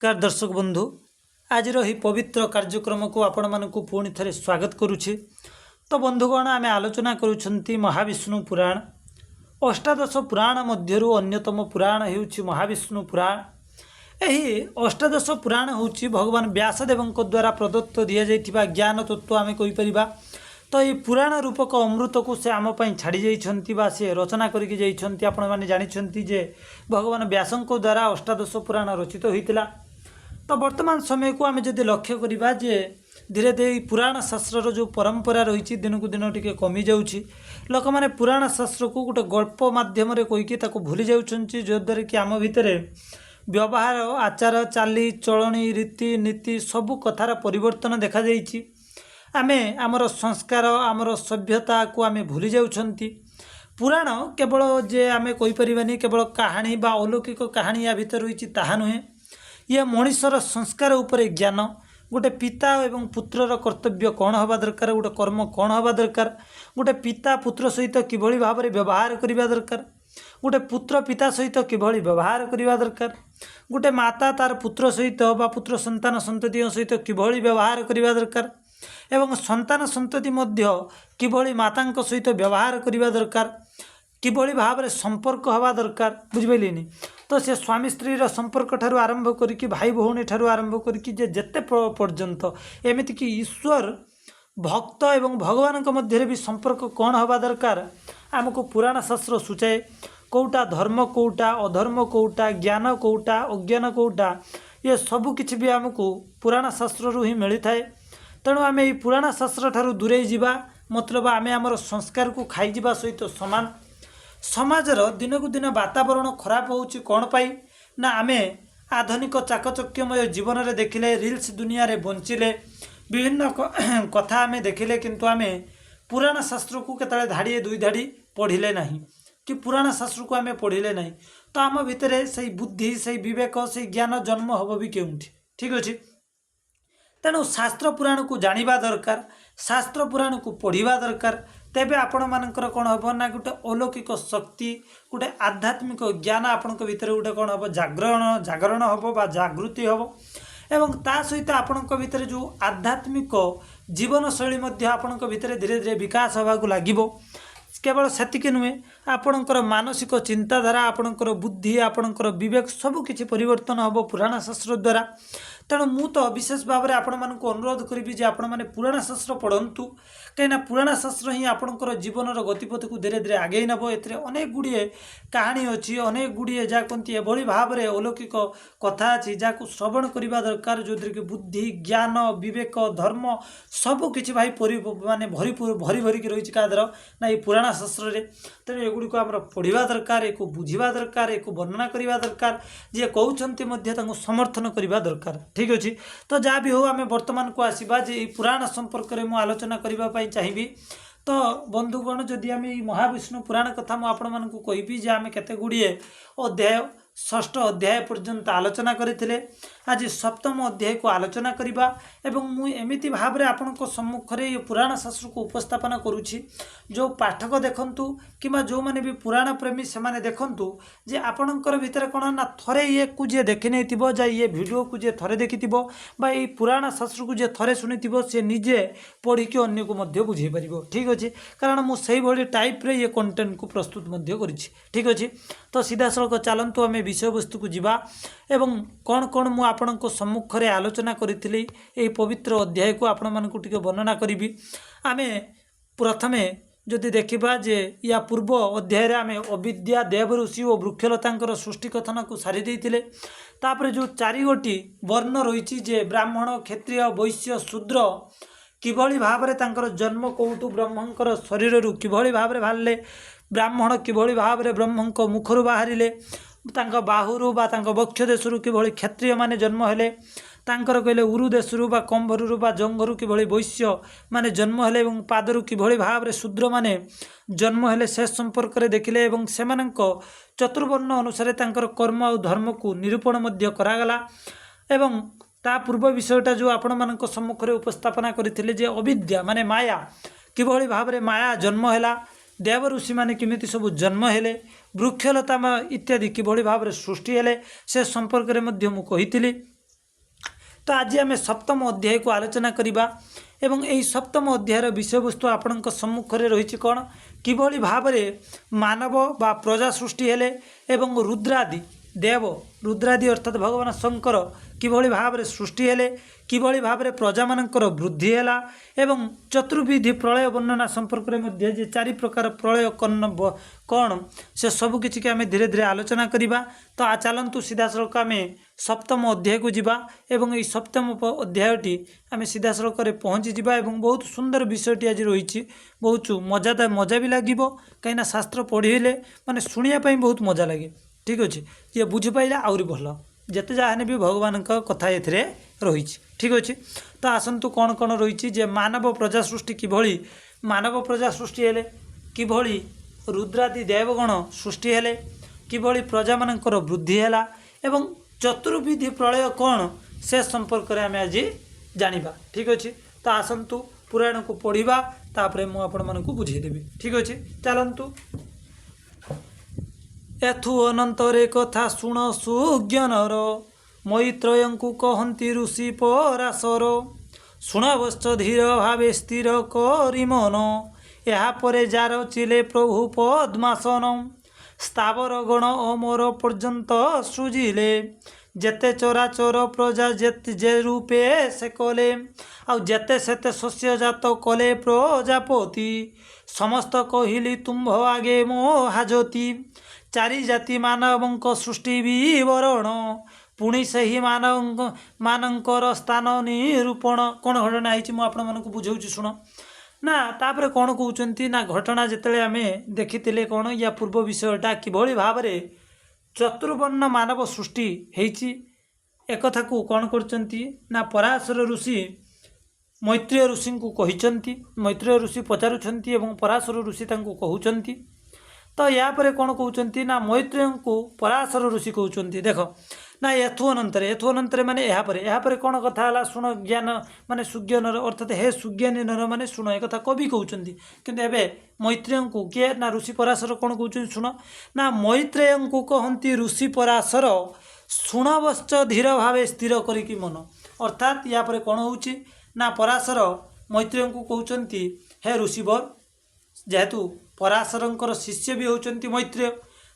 नमस्कार दर्शक बंधु आज ही पवित्र कार्यक्रम को आपण मानक पुणी थे स्वागत करुछि। तो बंधुगण आम आलोचना करुछंती महाविष्णु पुराण। अष्टादश पुराण मध्यरु अन्यतम पुराण हेउछि महाविष्णु पुराण। यही अष्टादश पुराण होछि भगवान व्यासदेव द्वारा प्रदत्त दि जाइथिबा ज्ञान तत्व आम कहीपर। तो ये पुराण रूपक अमृत को से आम छाड़ी जाइछंती बा से रचना करके जाइछंती। आपण माने जानिछंती जे भगवान व्यासंक द्वारा अष्टादश पुराण रचित होइतिला। तो वर्तमान समय को आम जदि लक्ष्य करिबा जे धीरे धीरे पुराण शास्त्र जो परंपरा रही दिन को दिन टिके कमी जाउछि। लोक माने पुराण शास्त्र को गोटे गल्प माध्यम कहीकि ताको भूली जाउछंती, जो द्वारा कि आम भितर व्यवहार आचार चाली चलणी रीति नीति सबु कथार परिवर्तन देखा जाइछि। आमे आमर संस्कार आमर सभ्यता को आमे भूली जाउछंती। पुराण केवल जे आमे कहि परिबानी केवल कहानी बा अलौकिक कहानी या भीतर रही ताहा नुहे। ये मनुष्यर संस्कार उपरे ज्ञान, गोटे पिता एवं पुत्रर कर्तव्य कौन हवा दरकार, गोटे कर्म कौन हवा दरकार, गोटे पिता पुत्र सहित किभली भाव में व्यवहार करबा दरकार, गोटे पुत्र पिता सहित किभली व्यवहार करबा दरकार, गोटे माता तार पुत्र सहित बा पुत्र संतान संतति सहित किभली व्यवहार करबा दरकार, एवं संतान संतति मध्य किभली मातांक सहित व्यवहार करबा दरकार, किभली भाव में संपर्क हवा दरकार। बुझिपाइलेनी? तो से स्वामी स्त्री संपर्क ठारू आरंभ करिकि भाई भौणी ठारू आरंभ करिकि जेते पर्यंत एमिति कि ईश्वर भक्त एवं भगवान मध्य भी संपर्क कौन हवा दरकार आमको पुराण शास्त्र सूचाए। कौटा धर्म कौटा अधर्म कौटा ज्ञान कौटा अज्ञान कौटा ये सबु किछि भी आमको पुराण शास्त्र ही मिली थाए। तेणु आम ये पुराण शास्त्र ठारू दूरे जावा, मतलब आम आमर संस्कार को खाई जावा सहित समान। समाजर दिन को दिन वातावरण खराब होउछि कौन पाई ना आमे आधुनिक चाकचक्यमय जीवन रे देखिले, रील्स दुनिया रे बंचिले, विभिन्न कथा आमे देखिले, किंतु आमे पुराण शास्त्र को केतले धाड़ी दुई धाड़ी पढ़िले नहीं कि पुराण शास्त्र को आमे पढ़िले नहीं। तो आम भितर से बुद्धि से विवेक से ज्ञान जन्म हब भी केउठी। ठीक अछि? तेणु शास्त्र पुराण को जानिबा दरकार, शास्त्र पुराण को पढ़िबा दरकार। तेबे आपण मानकर कौन हम ना गोटे अलौकिक शक्ति गोटे आध्यात्मिक ज्ञान आपण भीतर गोटे कौन हम जागरण हम बा जागृति हम, एवं ता सहित आपण भीतर जो आध्यात्मिक जीवन शैली आपण भीतर धीरे धीरे विकास होगा लगिबो। केवल सेतिक नुहे, आपणकर मानसिक चिंताधारा आपणकर बुद्धि आपणकर विवेक सबकि परिवर्तन हम पुराण शास्त्र द्वारा। तेणु मु तो विशेष भाव में आपण मानक अनुरोध करी जे आपण मैंने पुराण शास्त्र पढ़ंतु, कहीं पुराण शास्त्र ही आपणकर जीवन गतिपथ को धीरे धीरे आगे नब। ए अनेक गुड़िए कहानी अच्छी, अनेक गुड़िए जहाँ कहती एभली भाव में अलौकिक कथा अच्छी जहाँ श्रवण करने दरकार, जो कि बुद्धि ज्ञान विवेक धर्म सबकि भाई माने भरी भरिकी रही क्या ना ये पुराण शास्त्र रे। तेणु एगुड़ी आम पढ़ा दरकार, एक बुझा दरकार, एक वर्णना करने दरकार, जी कहते समर्थन करने दरकार। ठीक अच्छे? तो जहाँ भी हो आम वर्तमान को आसवा जे पुराण संपर्क में मुझे आलोचना करने चाहिए। तो बंधुगण जदि आम महाविष्णु पुराण कथा मुझे कहि जे आम केते गुड़िए अध्याय षष्ठ अध्याय पर्यंत आलोचना करते। आज सप्तम अध्याय को आलोचना करवा एवं मुझे एमती भाव में आपण सम्मुख ये पुराण शास्त्र को उपस्थापन करुच्ची। जो पाठक देखंतु किंबा जो माने भी पुराण प्रेमी से माने देखंतु जे आपणकर भितर कौन ना थरे ये को जे देखि नै थिबो, जा ये वीडियो को जे थरे देखिथिबो बा ये पुराण शास्त्र को जे थरे सुनिथिबो से निजे पढ़ी के अन्य को मध्य बुझे परिबो। ठीक अछि? कारण मु सही भली टाइप रे ये कंटेंट को प्रस्तुत मध्य करिछि। ठीक अछि? तो सीधा सड़क चलंतु आम विषय वस्तु को जीवा एवं कौन कौन मु आपणको सम्मुख रे आलोचना करिथिली एही पवित्र अध्याय को आपण मानकु टिके वर्णना करिवि। आमे प्रथमे जदि देखिबा जे या पूर्व अध्याय रे आमे अविद्या देवऋषि और वृक्षलतांकर सृष्टि कथन को सारी देइथिले। तापरे जो चारि गोटी वर्ण रहिछि जे ब्राह्मण क्षत्रिय वैश्य शूद्र किभली भाव में तांकर जन्म कौटु ब्रह्मंकर शरीर रु किभली भाव में बाहरले, ब्राह्मण किभली भाव में ब्रह्मंक मुखरु बाहरिले, तांका बाहुरु बा तांका वक्ष देशरु किभली क्षत्रिय माने जन्म हेले, तांकर कहले उरु देशरु बा कंभरु बा जंगरु किभली वैश्य माने जन्म हेले, एवं पादरु किभली भाव में शूद्र माने जन्म हेले से संपर्क रे देखिले। एवं सेमानंक चतुर्वर्ण अनुसार तांकर कर्म और धर्म को निरूपण मध्य करागला। एवं ता पूर्व विषयटा जो आपण मानक सम्मुख रे उपस्थापना करथिले जे अविद्या माने माया किभली भाव में माया जन्म हेला, देव ऋषि माने किमिति सब जन्म हेले, वृक्षलता इत्यादि किभली भाव में सृष्टि हेले से संपर्क रे मध्य मु कहिथिली। तो आज आम सप्तम अध्याय को आलोचना करवा एवं यही सप्तम अध्यायर विषय वस्तु आपण सम्मुख में रही कौन किभली भाव में मानव बा प्रजा सृष्टि हेले एवं रुद्रादि देव रुद्रादि अर्थात भगवान शंकर किभली भाव में सृष्टि हेले किभली भाव में प्रजा मानकर वृद्धि है एवं चतुर्विधि प्रलय वर्णना संपर्क में जे 4 प्रकार प्रलय कौन से सबकि के आम धीरे धीरे आलोचना करवा। तो आ चलतु सीधा सड़क आम सप्तम अध्याय को जीवा एवं ये सप्तम अध्यायटी आम सीधा सड़क पहुँची जावा एवं बहुत सुंदर विषयटी आज रही बहुत मजा भी लगे कहीं शास्त्र पढ़े माने शुणापी बहुत मजा लगे। ठीक अच्छे ये बुझीपाला आहरी भल जिते जहाँ भी भगवान कथा ए रही। ठीक अच्छे तो आसतु कौन कौन रही जे मानव प्रजा सृष्टि किभली मानव प्रजा सृष्टि हेले किभली रुद्रादि देवगण सृष्टि हेले किभली प्रजा मानकर वृद्धि है एवं चतुर्विधि प्रलय कौन से संपर्क में आम आज जानिबा। ठीक अच्छे तो आसतु पुराण को पढ़ा तापर मुझे आपण मानक बुझेदेवी। ठीक अच्छे चलतु एथु अनंतरे कथा शुण सुज्ञानर मैत्रेयଙ୍କୁ कहती ऋषि पराशर शुणवश्च धीर भावे स्थिर करि मन यापर जार चिले प्रभु पद्मासन स्थावर गण अमर पर्यंत सृजिले जेते चराचर प्रजा जे रूपे से कले आ जेते सेते शस्य जात कले प्रजापति समस्त कहली तुम्भ आगे मो हाजती 4 जाति मानवंक सृष्टि विवरण पुणी से ही मानकर स्थान निरूपण कौन घटना है मुझे आपको बुझाऊँ शुण ना तापर कौन कहते ना घटना जिते आम देखी कौन या पूर्व विषयटा किभली भाव में चतुर्वर्ण मानव सृष्टि होती एक को कौन कर पराशर ऋषि मैत्रेय ऋषि को कहते मैत्रेय ऋषि पचारुंट और पराशर ऋषि कहते तो यापर कौन कहते ना मैत्रेय को पराशर ऋषि कहते देख ना यथुअनंतर माने यापर कौन कथा है शुण ज्ञान माने सुज्ञानर अर्थात हे सुज्ञानी नर माने शुण एक कथा कवि कहते किंतु एबे मैत्रेय को किए ना ऋषि पराशर कौन कहते शुण ना मैत्रेय को कहती ऋषि पराशर शुणवश्च धीर भावे स्थिर करिकी मन अर्थात यापर कौन होची ना पराशर मैत्रेय को कहते हे ऋषिवर जेहेतु पराशरंकर शिष्य भी होचंती मैत्रेय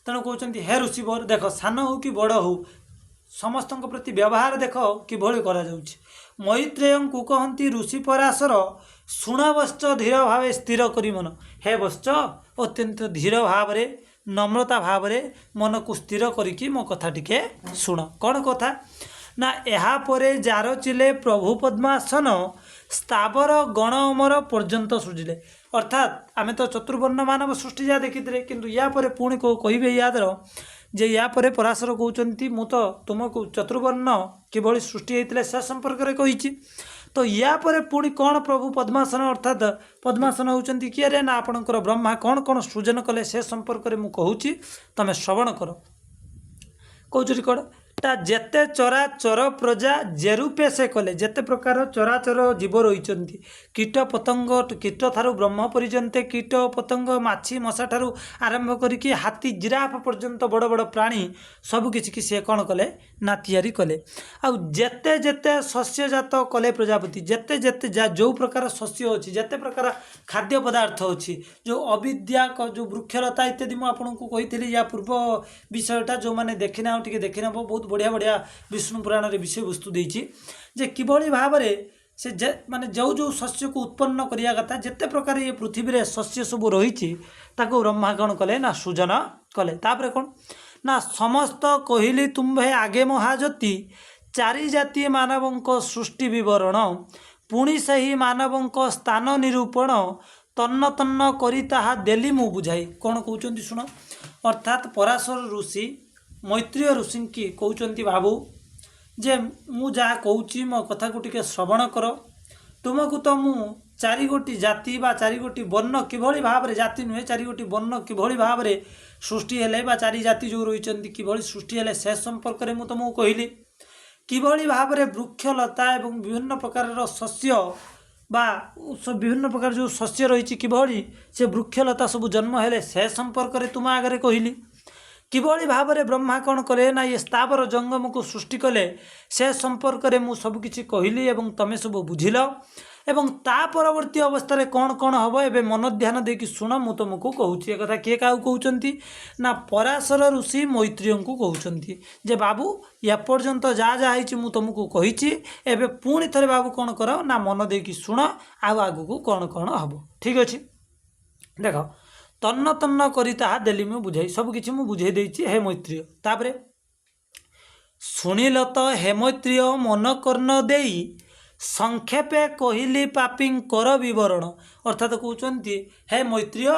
तेणु कहते हे ऋषिवर देख सान हो कि बड़ हो समस्त प्रति व्यवहार देख किभली करा जाउछि मैत्रेय को कहती ऋषि पराशर शुणवश्च धीर भावे स्थिर करी मन हे वश्च अत्यंत धीर भाव नम्रता भाव मन को स्थिर करिकी मो कथा टिके शुण कौन कथा ना यहाँ परे जार चिले प्रभु पद्मासन स्थावर गण अमर पर्यंत सृजिले अर्थात आम तो चतुर्वर्ण मानव सृष्टि जहाँ देखी किंतु या परे पुणी को कहे यादर जे या परे पराशर कहते मु तो तुमको चतुर्वर्ण किभली सृष्टि होता से संपर्क में कही तो या परे पुणी कौन प्रभु पद्मासन अर्थात पद्मासन होती किए रे ना आपणकर ब्रह्मा कौन कौन सृजन कले से संपर्क में मुझे तुम श्रवण कर कौचरी कौन ता जेते चराचर प्रजा जे रूपे से कले जेते प्रकार चराचर जीव रही कीट पतंग कीट थारू ब्रह्म पर्यंत कीट पतंग माछी मशा ठारू आरंभ करिकी हाथी जिराफ पर्यंत बड़ बड़ प्राणी सबकि कि सी कौन कले ना तैयारी कले आउ जेते जेते शस्यजात कले प्रजापति जेते जेते जो प्रकार शस्य अच्छी जेते प्रकार खाद्य पदार्थ अच्छी जो अविद्या जो वृक्षलता इत्यादि मुझे आपको कही या पूर्व विषयटा जो मैंने देखिना टे देखिना बहुत बढ़िया बढ़िया विष्णु पुराण रे विषय वस्तु देछि जे किभली भाव से माने जो जो शस्य को उत्पन्न करिया कथा जेते प्रकार ये पृथ्वी रे शस्य सब रही ताको ब्रह्मा कौन कले ना सृजन कले तापर कौन ना समस्त कहली तुम्भे आगे महाजती 4 जाति मानवंक सृष्टि विवरण पुणी से ही मानवंक स्थान निरूपण तन्न तन्न करी ताहा देली मु बुझाई कौन कहते शुण अर्थात पराशर ऋषि मैत्रेय ऋषि की कहते बाबू जे मु जहाँ कहूँ मो कथा को टिके श्रवण कर तुमको तो मु 4 गोटी जाति बा 4 गोटी वर्ण किभली भाव जाति नुहे 4 गोटी वर्ण किभली भाव सृष्टि हेले बा 4 जाति जो रही किभली सृष्टि हेले से संपर्क में मुझे तुमको कहली किभली भाव वृक्षलता एवं विभिन्न प्रकार शस्य बा विभिन्न प्रकार जो शस्य रही किभली से वृक्षलता सब जन्म हेले से संपर्क में तुम आगे कहली किभଳି भाବରେ ब्रह्मा कौन कले ना ये स्थावर जंगम को सृष्टि कले से संपर्क में मुझ सबकि कहली और तुम सब बुझिल एवं ता परवर्ती अवस्था कौन कौन हम एवं मन ध्यान देकी शुण मु तुमको कहूँ एक कथा किए क्या कहते ना पराशर ऋषि मैत्रेय को कहते जे बाबू एपर्यंत जहाँ जहाँ मुझ तुमको कही एवं पुणी थे बाबू कौन कर ना मन देकी शुण आगू कौन कौन हम ठीक अच्छे देख तन्न तन्न करी ताहा देली मु बुझाई सबकि मुझे बुझे देती हे मैत्रेय तापर शुणिल तो हे मैत्रेय मन कर्ण देई संक्षेपे कहली पापी कर बरण अर्थात कहते हे मैत्रेय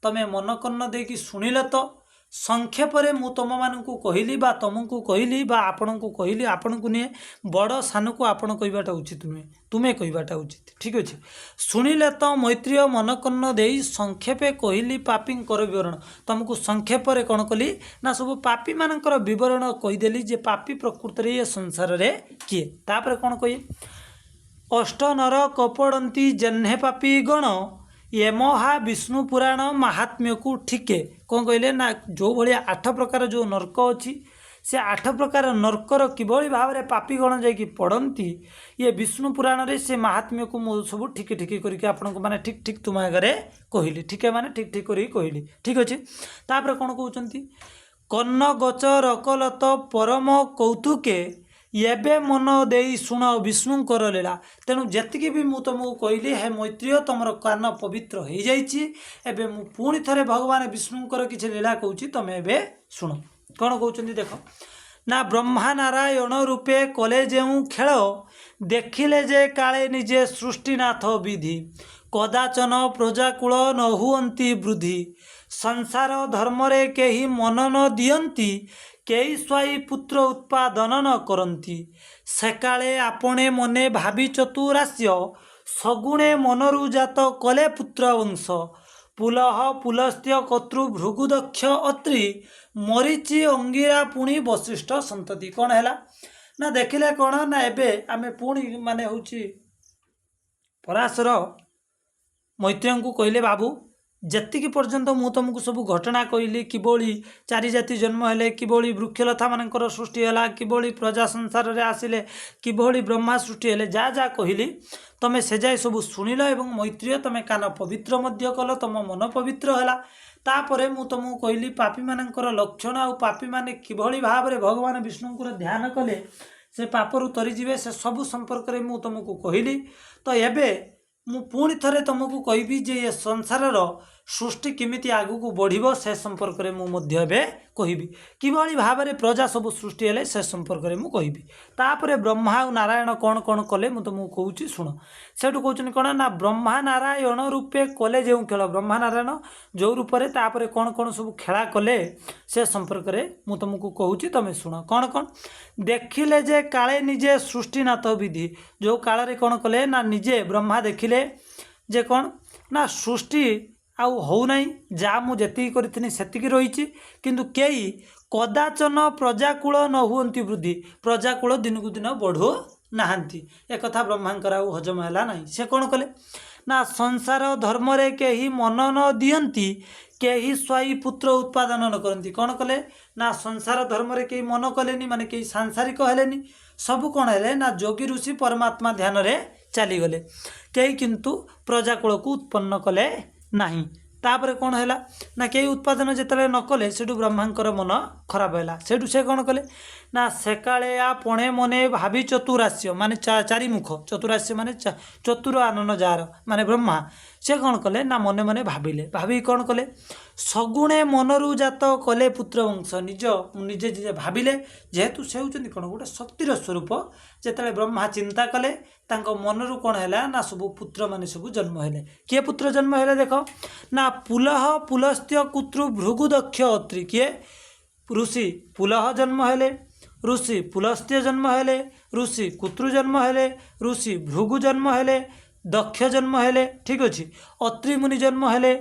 तमें मन कर्ण देकी शुणिल तो संक्षेप मु तुम मानू कहली तुमको कहली आपण को कहली आपण को नहीं बड़ सान को आपण कहवाटा उचित नुहे तुम्हें कहवाटा उचित ठीक अच्छे शुणिले तो मैत्रेय मन कर्ण दे संक्षेपे कहली पापी कर बरण तुमको संक्षेप कौन कली ना सब पापी मानकर बरण कहीदेली जे पापी प्रकृत ये संसार रे किए तापर कौन कही अष्ट नर कपड़ती जह्ने पापी गण ये महा विष्णु पुराण महात्म्य को ठीके कौन कहले ना जो भाया 8 प्रकार जो नर्क अच्छी से 8 प्रकार नर्कर किभली भाव में पापी गण जाकि पढ़ती ये विष्णु पुराण रे से महात्म्य को मु सब ठीक ठीक करके आपको माने ठीक ठीक तुम आगे कहली ठीक है माने ठीक ठीक करी कहली ठीक अच्छे तापर कौन कहते कर्ण गच रकलत परम कौतुके एबे मन दे शुण विष्णुकर लीला तेणु जी भी मुझे तुमको कहली हे मैत्रेय तुम कान पवित्र हो जाए मु पुणी थे भगवान विष्णुकर किसी लीला कहूँ तुम ए शुण कौन कहते देख ना ब्रह्मा नारायण रूपे कले जो खेल देखिले जे काले निजे सृष्टिनाथ विधि कदाचन प्रजाकूल न हुअंती वृद्धि संसार धर्म रे केही मन न दियंती केही स्वाई पुत्र उत्पादन न करती सेकाले आपणे मने भावी चतुरास्य सगुणे मनरु जात कले पुत्र वंश पुलह पुलस्त्य कतृ भृगुदक्ष अत्रि मरीचि अंगिरा पुणी वशिष्ठ संतति कौन है ना देखिले कौन ना एबे आमे पुणी माने होची पराशर मैत्रेय को कहले बाबू जतिक पर्यंत मु तुमको सब घटना कहली किभली चारि जाति जन्म हेले किभली वृक्षलता मानकर सृष्टि है किभली प्रजा संसार रे आसिले किभली ब्रह्मा सृष्टि हेले जा जा कहली तमें से जाए सब शुणिल एवं मैत्रेय तमें कान पवित्र मध्य कल तुम मन पवित्र है तापर मु तुमको कहली पापी मानकर लक्षण आ पापी माने किभली भाव में भगवान विष्णुंकर ध्यान कले से पापरु तरीजे से सब संपर्क में मु तुमको कहली तो एबे मु पुणी थे तुमको कहबी जे ये संसार सृष्टि किमिति आगू बढ़िबो से संपर्क में मुझे कहबी किभली भाव में प्रजा सब सृष्टि हेले से संपर्क में कहबी तापर ब्रह्मा और नारायण कौन कौन कले मु तुमको कहूँ शुण सेठू कहते कौन ना ब्रह्मा नारायण रूपे कले जो खेल ब्रह्मा नारायण जो रूपरे तापर कौन कौन सब खेला कले से संपर्क में मु तुमको कहूँ तुम शुण कौन कौन देखिले जे काले निजे सृष्टिनाथ विधि जो काल रे कौन कले ना निजे ब्रह्मा देखिले जे कौन ना सृष्टि आउ हो नहीं जहाँ मुझे करी सेतिकी रही किंतु कई कदाचन प्रजाकूल न हुअंती वृद्धि प्रजाकूल दिन को दिन बढ़ू नहांती एक कथा ब्रह्मांकर आउ हजम है ना से कौन कले ना संसार धर्म रे केही मन न दियंती केही स्वाई पुत्र उत्पादन न करती कौन कले ना संसार धर्म रे केही मन कलेनी माने केही सांसारिक हेलेनी सब कौन है ना जोगी ऋषि परमात्मा ध्यान रे चली गले कई किंतु प्रजाकूल को उत्पन्न कले नहीं तापर कौन है ना कई उत्पादन जिते न कले सेठू ब्रह्मांकर मन खराब है सेठू से कौन कले ना सेकाले पणे मने भावी चतुरास्य माने चारिमुख चतुरास्य माने चतुर आनन जार माने ब्रह्मा से कौन कले ना मने मने भाविले भावी कौन कले सगुणे मनरु जात कले पुत्र वंश निज निजे भाविले जेहेतु से होती कौन गोटे शक्तिर स्वरूप जिते ब्रह्मा चिंता कले तांको मनरु कौन है ना सब पुत्र माने सब जन्म हेले किए पुत्र जन्म हेले देख ना पुलह पुलस्त्य कुत्रु भृगुदक्ष अत्रि किए ऋषि पुलह जन्म हेले ऋषि पुलस्त्य जन्म हेले ऋषि कुत्रु जन्म हेले ऋषि भृगु जन्म हेले दक्ष जन्म हेले ठीक अच्छे अत्रि मुनि जन्म हेले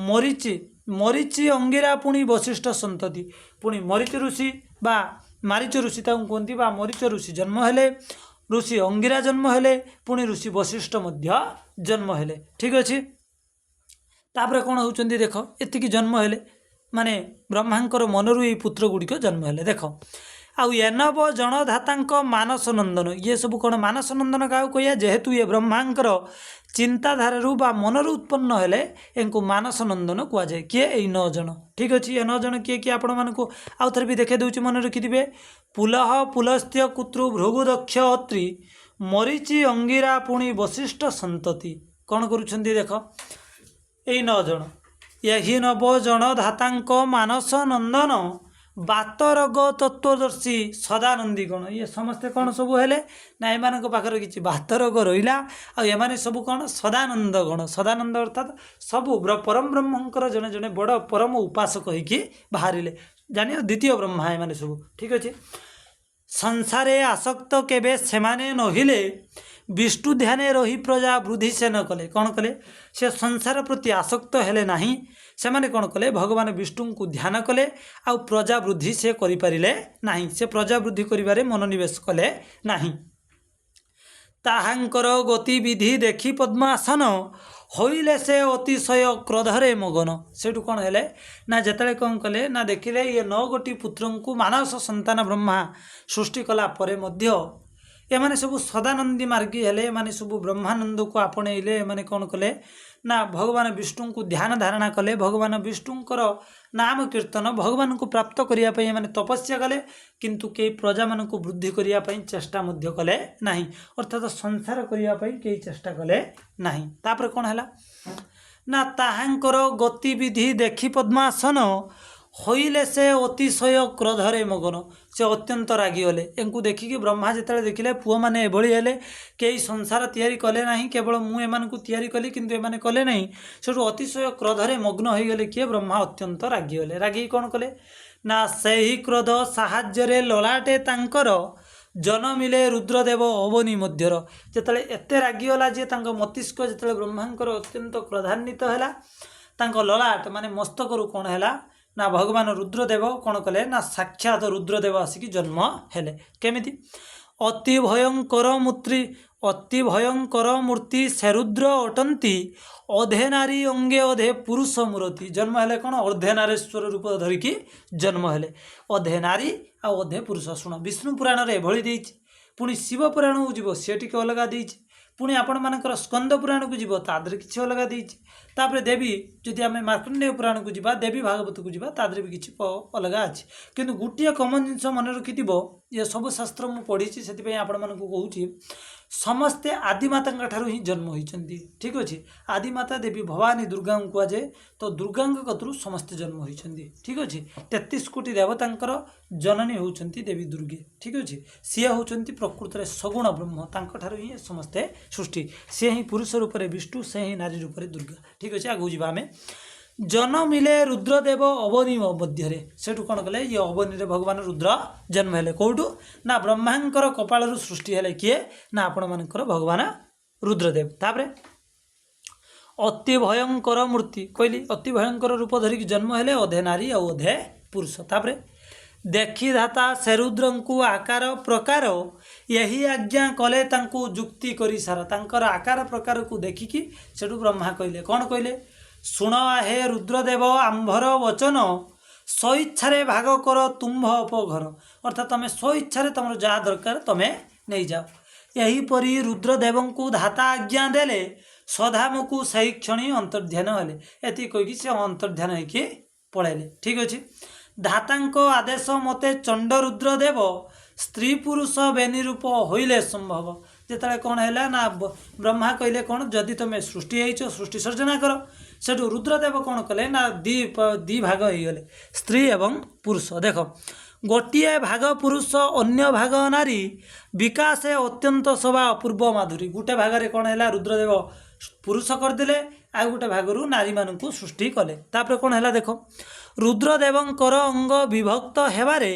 मरीचि मरीचि अंगिरा पुणी वशिष्ठ संतति पुणी मरीच ऋषि बा मारीच ऋषि कहती बा मरीच ऋषि जन्म हेले ऋषि अंगिरा जन्म हेले पुणी ऋषि वशिष्ठ मध्य जन्म हेले ठीक अच्छे तापर कौन होती देख एतिकी जन्म हेले माने ब्रह्मांकर मनरू ये पुत्र गुड़िक जन्म हेले देख आउ एनब जनधाता मानस नंदन ये सब कौन मानस नंदन क्या कह जेहेतु ये ब्रह्मांकर चिंताधारू बा मनर उत्पन्न हेले इनको मानस नंदन कहुए किए यही 9 जन ठीक अच्छे ये 9 जन किए कि आपण मानक आउ थे भी देखे दूसरी मन रखिथे पुलह पुलस्त्य कुत्रु भृगुदक्ष अत्रि मरीचि अंगिरा पुणी वशिष्ठ संतति कौन करुँच देख यही 9 जन यही 9 जन धाता मानस नंदन बातरग तत्वदर्शी सदानंदी गण ये समस्ते कौन सब हेले ना एम पाखर किसी बातरग रहा आने सब कौन सदानंद गण सदानंद अर्थात सबू परम ब्रह्मंकर जड़े जड़े बड़ परम उपासक होइकी बाहर जान द्वितीय ब्रह्मा एम सब ठीक अच्छे संसारे आसक्त केबे सेमाने नहिले विष्णु ध्यान रही प्रजा वृद्धि से न कले कौन कले से संसार प्रति आसक्त हेले नाही से माने कौन कले भगवान विष्णु को ध्यान कले आ प्रजा वृद्धि से करिपारिले नाही से प्रजा वृद्धि करिबारे मनोनिवेश कले नाही ताहांकर गतिविधि देखी पद्मासन होइले से अतिशय क्रोधरे मगन सेठू कौन हेले ना जेतले कौन कले ना देखिले ये 9 गोटी पुत्र को मानस संतान ब्रह्मा सृष्टि कला परे मध्य एमाने सब सदानंदी मार्गी हेले एमाने सब ब्रह्मानंद को आपणेले एमाने कौन कले ना भगवान विष्णु को ध्यान धारणा कले भगवान विष्णुंकर नाम कीर्तन भगवान को प्राप्त करने एमाने तपस्या कले किंतु कई प्रजा मान को वृद्धि करने चेष्टा मध्य कले नाही अर्थात संसार करने कई चेष्टा कले नाही तापर कौन है ना ताहांकर गतिविधि देखी पद्मासन होइले से अतिशय क्रोधरे मगन से अत्यंत रागिगले इनको देखिकी ब्रह्मा जिते देखिले पुआ मैंने एभली हेले कई संसार तैयारी कले ना केवल मुझे तैयारी कली किंतु एमाने कले नहीं सेठू अतिशय क्रोधरे मग्न हो गले किए ब्रह्मा अत्यंत रागिगले रागी कौन कले ना सही क्रोध साहाଯ୍ୟରେ ललाटे तांकर जन्मिले रुद्रदेव अवनी मध्यर जिते एत रागिगला जे मस्तिष्क जिते ब्रह्मांकर अत्यंत क्रोधान्वित है ललाट माने मस्तक कौन है ना भगवान रुद्रदेव कौन कले ना साक्षात रुद्रदेव आसिक जन्म हेले केमिति अति भयंकर मूर्ति से रुद्र अटंती अधे नारी अंगे अधे पुरुष मूर्ति जन्म हेले कौन अर्धे नारेश्वर रूप धरिकी जन्म हेले अधे नारी आ अधे पुरुष शुण विष्णु पुराण रे एभली देइछि पुणी शिव पुराण को जीव सी टी अलग देइछि पुणी आपण मानकर स्कंद पुराण को जीव तादरे किसी अलग देइछि तापर देवी जदि आम मार्कंडेय पुराण को जीवा देवी भागवत को जीवा तादरे भी किसी अलग अच्छी किंतु गोटे कमन जिनस मन रखि ये सब शास्त्र मुझे पढ़ी से आपण मानक कहूँ समस्ते आदिमाता ठारू ही जन्म होती ठीक अच्छे आदिमाता देवी भवानी दुर्गा को कहुए तो दुर्गा कतरू समस्ते जन्म होती ठीक अच्छे 33 कोटी देवतांकर जननी होती देवी दुर्गे ठीक अच्छे सी होती प्रकृत में सगुण ब्रह्म तांकर ही समस्ते सृष्टि सी ही पुरुष रूप में विष्णु से ही नारी रूप में दुर्गा ठीक अच्छे आगे जावा आम जन्मिले रुद्रदेव अवनी मध्य सेठू कौन कले ये अवनी रे भगवान रुद्र जन्म हेले कौटू ना ब्रह्मांकर कपाल सृष्टि हेले किए ना आपण मानकर भगवान रुद्रदेव तापरे अति भयंकर मूर्ति कहली अति भयंकर रूप धरिक जन्म हेले अधे नारी आ अधे पुरुष तापरे देखी धाता से रुद्र को आकार प्रकार यही आज्ञा कले तांको जुक्ति करी सारा तांकर आकार प्रकार को देखिकी सेठू ब्रह्मा कहले कौन कहले शुण हे रुद्रदेव आंभर वचन स्वेच्छारे भाग कर तुम्भ अपघर अर्थात तुम स्वेच्छा तुम जहाँ दरकार तुम्हें नहीं जाओ यहीपरी रुद्रदेव को धाता आज्ञा देले स्वधाम को सही क्षण अंतर्ध्यान हेले ये कहीकि से अंतर्ध्यान होकर पलैले ठीक अच्छे धाता आदेश मते चंड रुद्रदेव स्त्री पुरुष बेनी रूप होइले संभव जिते कौन है ना ब्रह्मा कहले कौन जदि तुम सृष्टि हो सृष्टि सर्जना कर सेठू रुद्रदेव कौन कले ना दी भाग हो गले स्त्री एवं पुरुष देख गोटे भाग पुरुष अन्य भाग नारी विकास अत्यंत सभा अपूर्व माधुरी गोटे भाग कौन है रुद्रदेव पुरुष करदे आ गोटे भागरू नारी मान सृष्टि कले तापर कौन है देख रुद्रदेवंकर अंग विभक्त हेबारे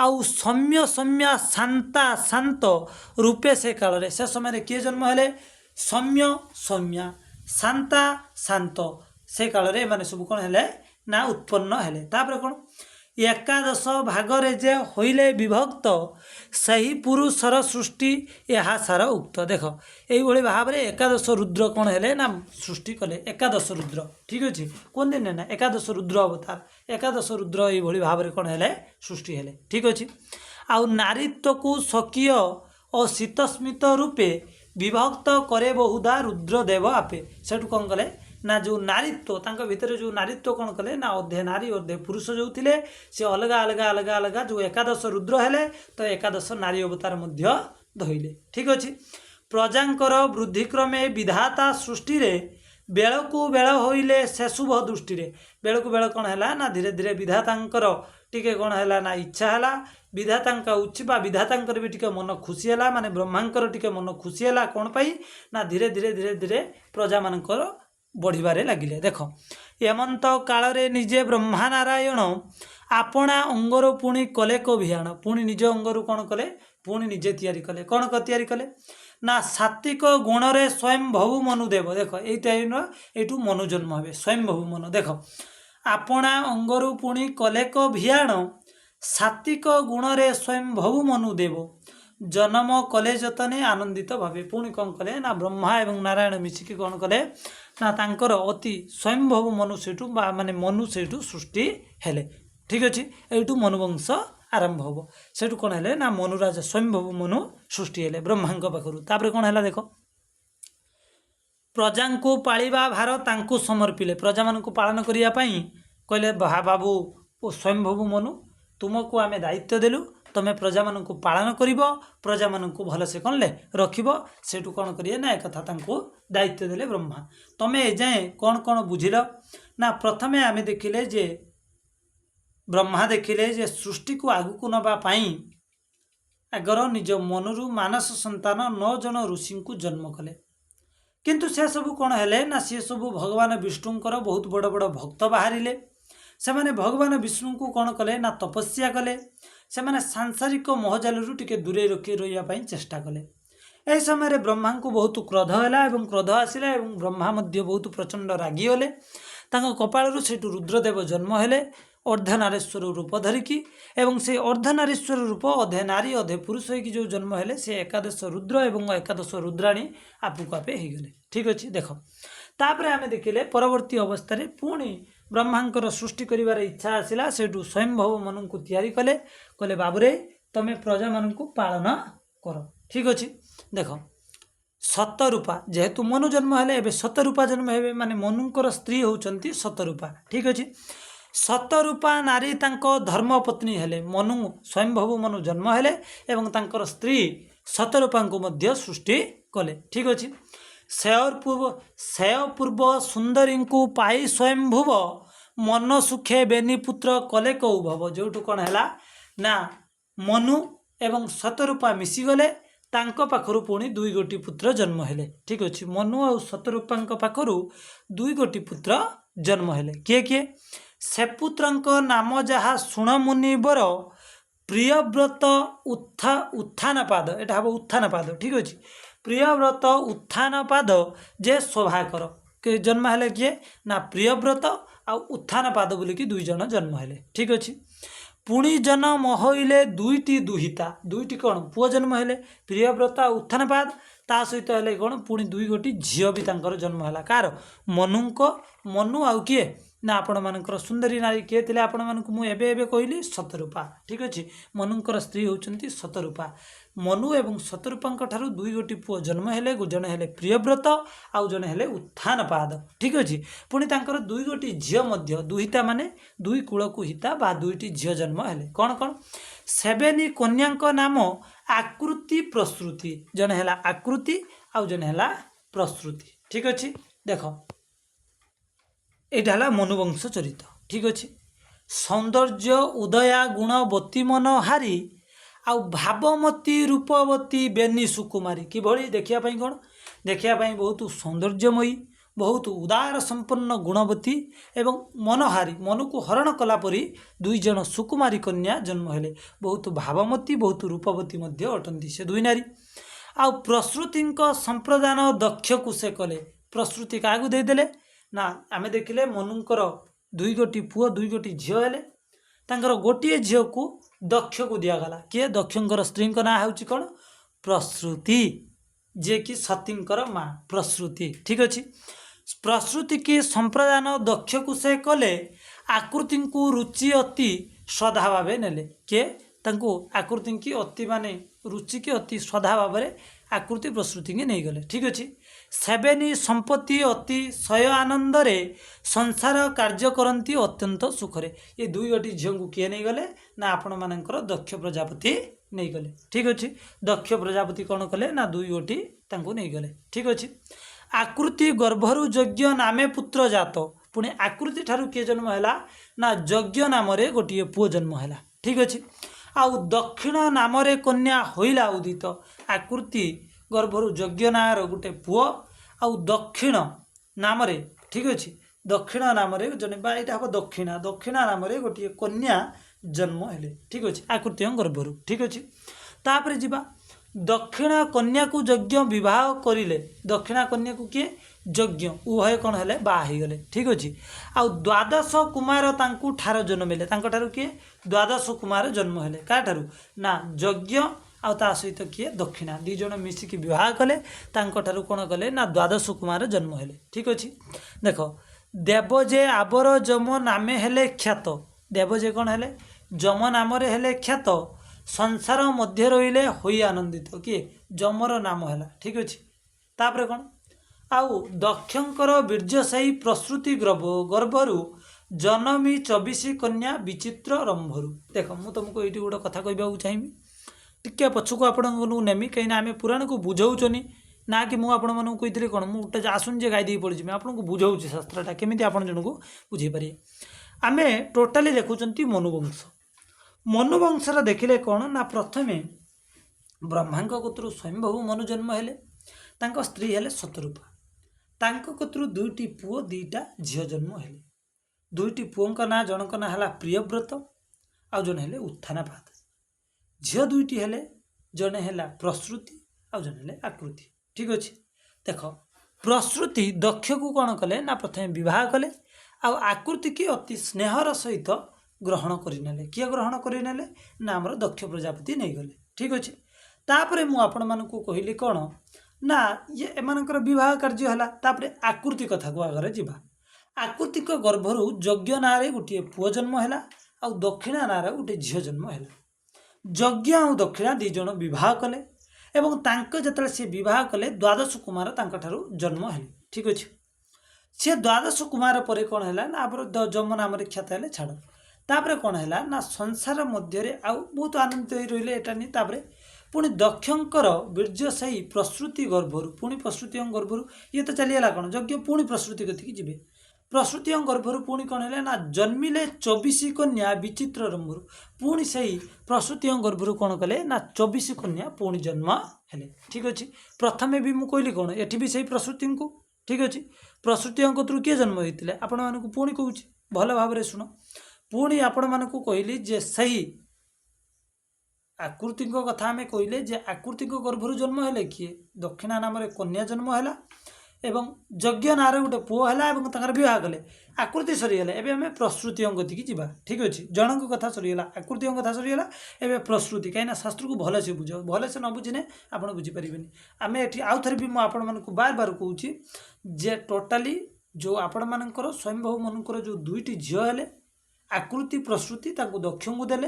आउ सौम्य सौम्या शांता शांत रूपे से काल से समय किए जन्म हेले सौम्य सौम्या शांता शांत से काल रे माने सब कौन है ना उत्पन्न हेले तापर कौन एकादश भागरे जे होइले विभक्त सही पुरुषर सृष्टि यहाँ सार उक्त देख यही भाव में एकादश रुद्र कौन है ना सृष्टि कले एकादश रुद्र ठीक अच्छे कहते ना एकादश रुद्र अवतार एकादश रुद्र ये भाव में कौन है सृष्टि है ठीक अच्छे आउ नारीत्व को स्वकीय और शीतस्मित रूपे विभक्त करे बहुधा रुद्रदेव आपे सेठू कौन कले ना जो नारीत्व तांका भितर जो नारीत्व कौन कले ना अधे नारी अधे पुरुष जो थिले से अलग अलग अलग अलग जो एकादश रुद्र हेले तो एकादश नारी अवतार मध्य धइले ठीक अच्छे प्रजांकर वृद्धिक्रमे विधाता सृष्टि रे बेलकु बेल होइले से शुभ दृष्टि रे बेलकु बेल कौन है ना धीरे धीरे विधातांकर टिके कौन है ना इच्छा है विधाता उच्चबा विधातांकर भी टिके मन खुशी है माने ब्रह्मांकर टिके मन खुशी है कौन पाई ना धीरे धीरे धीरे धीरे प्रजा मानकर बढ़िबारे लगिले देख एमंत काल निजे ब्रह्मा नारायण आपणा अंगर पुणी कले कभियाण पुणी निज अंगर कौन कले पुणी निजे तैयारी कले कौन तैयारी कले ना सात्विक गुण रे स्वयं भवु मनुदेव देख यू मनु जन्म हे स्वयं भवु मनु देख आपणा अंगर पुणी कले कभियाण सात्विक गुण रे स्वयं भवु मनुदेव जन्म कले जतने आनंदित भावे पुणी कौन कले ना ब्रह्मा एवं नारायण मिसिकी कौन कले ना तांकर अति स्वयंभव मनु सेठू माने मनु सेठू सृष्टि हेले ठीक अच्छे यू मनुवंश आरंभ हम सेठू कौन है ना मनुराज स्वयंभव मनु सृष्टि हेले ब्रह्मांक पाखु तापर कौन है देख प्रजा को पालिबा भार तांकु समर्पिले प्रजा मानक पालन करने कहले बाबू स्वयंभव मनु तुमको आमे दायित्व देलु तुम्हें प्रजा मानक पालन कर प्रजा मानक भलसे कौन ले रखिब सेठू कौन करिए ना एक कथा दायित्व देले ब्रह्मा तुम्हें एजाए कौन कौन बुझिल ना प्रथमे आमे देखिले जे ब्रह्मा देखिले जे सृष्टि को आगु को नबापाई आगर निज मनरु मानस संतान 9 जन ऋषि को जन्म कले किंतु से सब कौन है ना सी सब भगवान विष्णुंकर बहुत बड़ बड़ भक्त बाहरिले से माने भगवान विष्णु को कौन कले ना तपस्या कले से माने सांसारिक मोहजालू टिके दूरे रखी रही चेष्टा कले ए समय ब्रह्मा को बहुत क्रोध है क्रोध आसला ब्रह्मा बहुत प्रचंड रागी होले कपालू से रुद्रदेव जन्म हेले अर्धनारेश्वर रूप धरिकी एवं से अर्धनारेश्वर रूप अधे नारी अधे पुरुष होगी जो जन्म हेले से एकादश रुद्र एवं एकादश रुद्राणी आपको आपे हो गले ठीक अच्छे देख तापर आम देखिले परवर्ती अवस्था पुणी ब्रह्मांकर सृष्टि करिवार इच्छा आसला सेठू स्वयंभव मनु को तैयारी कले कले बाबुरे तमें प्रजा मानक पालन कर ठीक अच्छे देख सतरूपा जेहेतु मनु जन्म हेले एबे सतरूपा जन्म हे माने मनुंकर स्त्री होउचंती सतरूपा ठीक अच्छे सतरूपा नारी तांको धर्मपत्नी हेले मनु स्वयंभव मनु जन्म हेले एवं तांकर स्त्री सतरूपा को मध्य सृष्टि कले ठीक अच्छे सेय पूर्व सुंदरी को पाई स्वयंभुव मन सुखे बेनीपुत्र कले कौभव जो कौन है ना मनु एवं सतरूपा मिसीगले तांको पाखरु पुणी 2 गोटी पुत्र जन्म हेले ठीक अच्छे मनु और सतरूपा पाखरु 2 गोटी पुत्र जन्म हेले किए किए से पुत्रंक नाम जहा शुण मुनिवर प्रियव्रत उत्थान पाद एटा हम उत्थान पाद ठीक अच्छे प्रियव्रत उत्थान पाद जे शोभाकर के जन्म हेले किए ना प्रियव्रत आ उत्थान पाद बोलिकी 2 जन जन्म हेले ठीक अच्छे पुणी जन्म होइले 2टी दुहिता 2टी कौन पुओ जन्म हेले प्रियव्रत उत्थान पाद ता सहित हेले कौन पुणी 2 गोटी झील भी तांकर जन्म है कार मनु आउ किए ना आपण मानकर सुंदरी नारी किए थे आपण मानक मुझे कहली सतरूपा ठीक अच्छे मनुंकर स्त्री होती सतरूपा मनु एवं सतरूपा ठारू 2 गोटी पुओ जन्म हेले जड़े हेले प्रियव्रत आउ जड़े हेले उत्थान पाद ठीक अच्छे पुणी तांकर 2 गोटी झील दुहिता माने 2 कूल को हिता बा 2टी झील जन्म हेले कौन कौन सेवेनी कन्या नाम आकृति प्रसृति जड़े है आकृति आउ जड़े है प्रसृति ठीक अच्छे देख यहाँ मनुवंश चरित ठीक अच्छे सौंदर्य उदया गुणवती मन हारी आउ भावमती रूपवती बेनी सुकुमारी किभली देखापी कौन देखापी बहुत सौंदर्यमयी बहुत उदार संपन्न गुणवती एवं मनहारी मन को हरण कलापरी 2 जन सुकुमारी कन्या जन्म हेले बहुत भावमती बहुत रूपवती अटंती से 2 नारी आउ प्रसृति संप्रदान दक्ष को से कले प्रसृति क्या देदेले ना आमे देखिले मनुंकर 2 गोटी पुओ 2 गोटी झील हेले तांकर गोटे झील को दक्ष को दिगला किए दक्षर स्त्री ना हूँ कौन प्रसूति जे कि सतींकर माँ प्रसूति ठीक अच्छे प्रसूति की संप्रदान दक्ष को से कले आकृति को रुचि अति श्रद्धा भाव नेले किए आकृति की अति माने रुचि की अति श्रद्धा भाव आकृति प्रसूति की नहीं गले ठीक अच्छे सेवेनी संपत्ति अति शय आनंद रे संसार कार्य करती अत्यंत सुखरे ये दुई गोटी झील को किए नहीं गले ना आपण मानकर दक्ष प्रजापति नहीं गले ठीक अच्छे दक्ष प्रजापति कौन कले ना दुई गोटी नहीं गले ठीक अच्छे आकृति गर्भरु यज्ञ नामे पुत्र जात पुणे आकृति ठारू किए जन्म है ना यज्ञ नाम गोटे पुओ जन्म है ठीक अच्छे आउ दक्षिण नाम कन्या होइला उदित आकृति गर्भरु यज्ञ नार गोटे पुओ आउ दक्षिण नाम ठीक अच्छे दक्षिण नाम जन यहाँ हम दक्षिणा दक्षिणा नाम गोटे कन्या जन्म है ठीक अच्छे आकृति गर्भरु ठीक अच्छे तापर जीवा दक्षिण कन्या को यज्ञ विवाह करिले दक्षिणा कन्या को किए यज्ञ उभय कौन है बागले ठीक अच्छे आउ द्वादश कुमार तांकु ठार जन्मेले ठारू किए द्वादश कुमार जन्म है क्या ठारू ना यज्ञ आउ ता सहित किए दक्षिणा दी जन मिसिकी विवाह कले ठारू कौन कले ना द्वादश कुमार जन्म है ठीक अच्छे देख देवजे आबर जम नामे हेले ख्यात देवजे कौन है जम नाम हेले ख्यात संसार मध्य रहिले होई आनंदित किए जमर नाम है ठीक अच्छे तापर कौन आउ दक्षंकर वीर्यशाही प्रसूति गर्भरु जनमी 24 कन्या विचित्र रंभरु देख मु तुमको ये गोटे कथा कहवाक चाहिए टिके पछक आपण नेमी कहीं आम पुराण को बुझाऊनी ना कि मुझे कही कौन मुझे आसुन जे गाई पड़ी आपको बुझाऊँ शास्त्रटा केमी आप जन को बुझे पारे आम टोटाली देखुं मनुवंश मनुवंशर देखिले कौन ना प्रथमे ब्रह्मा कतु स्वयंभू मनु जन्म है स्त्री है शतरूपा कतु दुईटी पुओ दीटा झील जन्म है दुईटी पुओं ना जनक ना है प्रियव्रत आउ जन है उत्थानपाद झील दुईटी है जड़े है प्रसूति आउ जन है आकृति ठीक अच्छे देख प्रसूति दक्ष को कौन कले ना प्रथमे विवाह कले आकृति की अति स्नेहर सहित ग्रहण करने किए ग्रहण करने ना आमर दक्ष प्रजापति नहीं गले ठीक अच्छे तापर मुझे कहली कौन ना ये एमानकर विवाह कार्य है आकृति कथा को आगे जावा आकृतिक गर्भरु यज्ञ ना गोटे पुओ जन्म है आउ दक्षिणा ना गोटे झील जन्म है यज्ञ आउ दक्षिणा दी जन विवाह कले एवं जिते सी विवाह कले द्वादश कुमार ठारू जन्म है ठीक अच्छे सी द्वादश कुमार पर कौन है ना आप जम नाम ख्यात है छाड़ तापर कौन है ना संसार मध्य आउ बहुत आनंदित हो रही एटा नहीं तापर पुणी दक्षंकर वीर्यशाही प्रसूति गर्भरु पुणी प्रसूति गर्भरु ये तो चलीगला कौन यज्ञ पुणी प्रसूति कथी जीवे प्रसूति गर्भरु पुणी कौन है ना जन्मिले 24 कन्या विचित्र रंभरु पुणी से प्रसूति गर्भरु कौन कले ना 24 कन्या पुणी जन्म है ठीक अच्छे प्रथमे भी मुझे कहली कौन एटी भी सही प्रसूति को ठीक अच्छे प्रसूति कतु किए जन्म होते आपण मानक पुणी कहूँ भल भाव शुण पुणी आपण मानक कहली जे सही आकृति कथा आम कहले जे आकृति गर्भरु जन्म है किए दक्षिणा नाम कन्या जन्म है एवं यज्ञ ना गोटे पुओ है विवाह कले आकृति सरीगला एवं आम प्रसूति गति की जावा ठीक अच्छे जनक कथा सरीगला आकृति कथा सरीगला एवं प्रसूति कहीं शास्त्र को भलसे बुझ भलसे न बुझे आप बुझीपारे आम ये आउ थे भी मुझे बार बार कहूँ जे टोटाली जो आपण मानकर स्वयंभू मनकर जो दुईटी झील है आकृति प्रसूति दक्ष को देले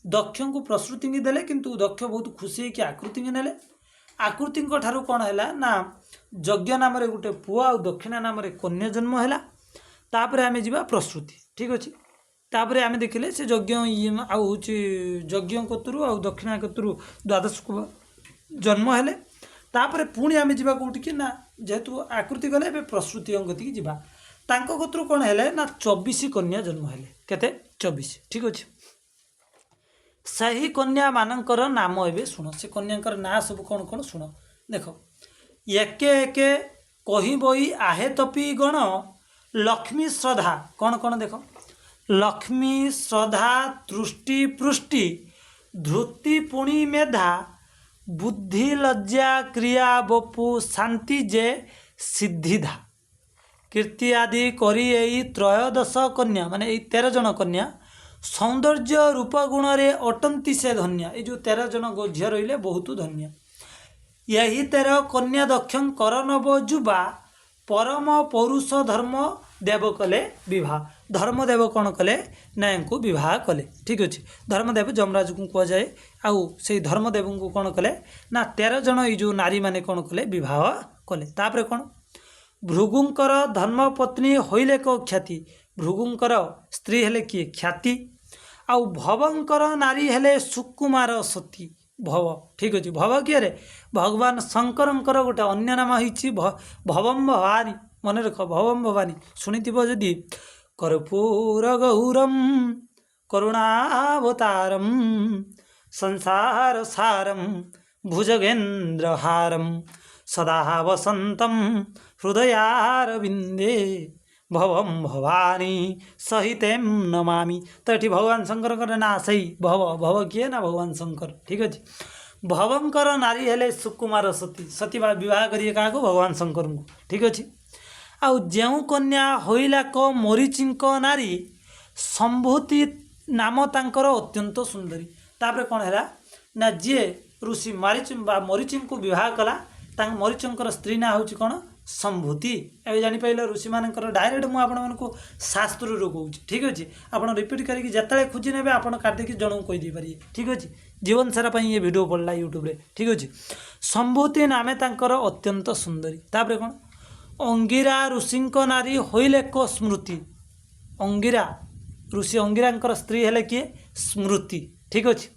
दक्ष को प्रसूति की देले किंतु दक्ष बहुत खुशी कि आकृति ने आकृति ठारू कौन है ना यज्ञ नाम गोटे पुओ आ दक्षिणा नाम कन्या जन्म है तापर आम जा प्रसूति ठीक अच्छे तापर आम देखिले से यज्ञ आउ यज्ञ कतुरु आ दक्षिणा कतुरु द्वादश को जन्म है तापर पुणी आम जा कौटी कि ना जेहेतु आकृति गले प्रसूति गति की जावा कतुरु कौन है ना 24 कन्या जन्म है केते 24 ठीक अच्छे सही कन्या मानकर नाम एवं शुण से कन्या ना सब कौन कौन शुण देख एके एके कही बई आहे तपी गण लक्ष्मी श्रद्धा कौन कौन देख लक्ष्मी श्रद्धा तृष्टि पृष्टि धृति पुणी मेधा बुद्धि लज्जा क्रिया बपु शांति जे सिद्धिधा कीर्ति आदि करी यही त्रयोदश कन्या माने 13 जन कन्या सौंदर्य रूप गुण रे अटंती से धन्य। ये जो 13 जन झील रही बहुत धन्य। यही 13 कन्या दक्ष करनव जुबा परम पौरुष धर्म देव कले विवाह। धर्मदेव कौन कले ना इनको विवाह कले। ठीक अच्छे धर्मदेव जमराज को कह जाए आउ से धर्मदेव को कौन कले ना 13 जन ये जो नारी माने कौन कले विवाह कले। तापर कौन भृगुंकर धर्मपत्नी होइले को ख्याति। भृगुंकर स्त्री हेले किए ख्याति। आउ भवंकर नारी हेले सुकुमार सती भव। ठीक अच्छे भव किए रे भगवान शंकरंकर गोटे अन्य नाम होइछि भवम भवानी। मन रख भवम भवानी शुणिथिबो जदि। कर्पूर गौरम करुणावतारम संसार सारम भुजगेन्द्र हारम सदा वसंतम हृदयारविंदे भवम भवानी सहितेम नमामि। तो ये भगवान शंकर ना सही भव भव किए ना भगवान शंकर। ठीक अच्छे भवंकर नारी हेले सुकुमार सती। सती विवाह करिए क्या भगवान शंकर को। ठीक अच्छे आउ जो कन्या होइला को मरीचिंक नारी संभूति नाम तांकर अत्यंत सुंदरी। तापर कौन है ना जी ऋषि मरीचि को विवाह कला मरीचंकर स्त्री ना हूँ कौन संभूति। ए जापारे ऋषि मानकर डायरेक्ट मुझे शास्त्र कहूँ। ठीक अच्छे आप रिपीट करके जिते खोजी ने आप काटिकी जन को कहीदे पारे। ठीक अच्छे जीवन सारा ये वीडियो पड़ा यूट्यूब रे। ठीक अच्छे संभूति नामे तांकर अत्यंत सुंदरी। तापर कौन अंगिरा ऋषिंक नारी होइले को स्मृति। अंगिरा ऋषि अंगिरा स्त्री हेले किए स्मृति। ठीक अच्छे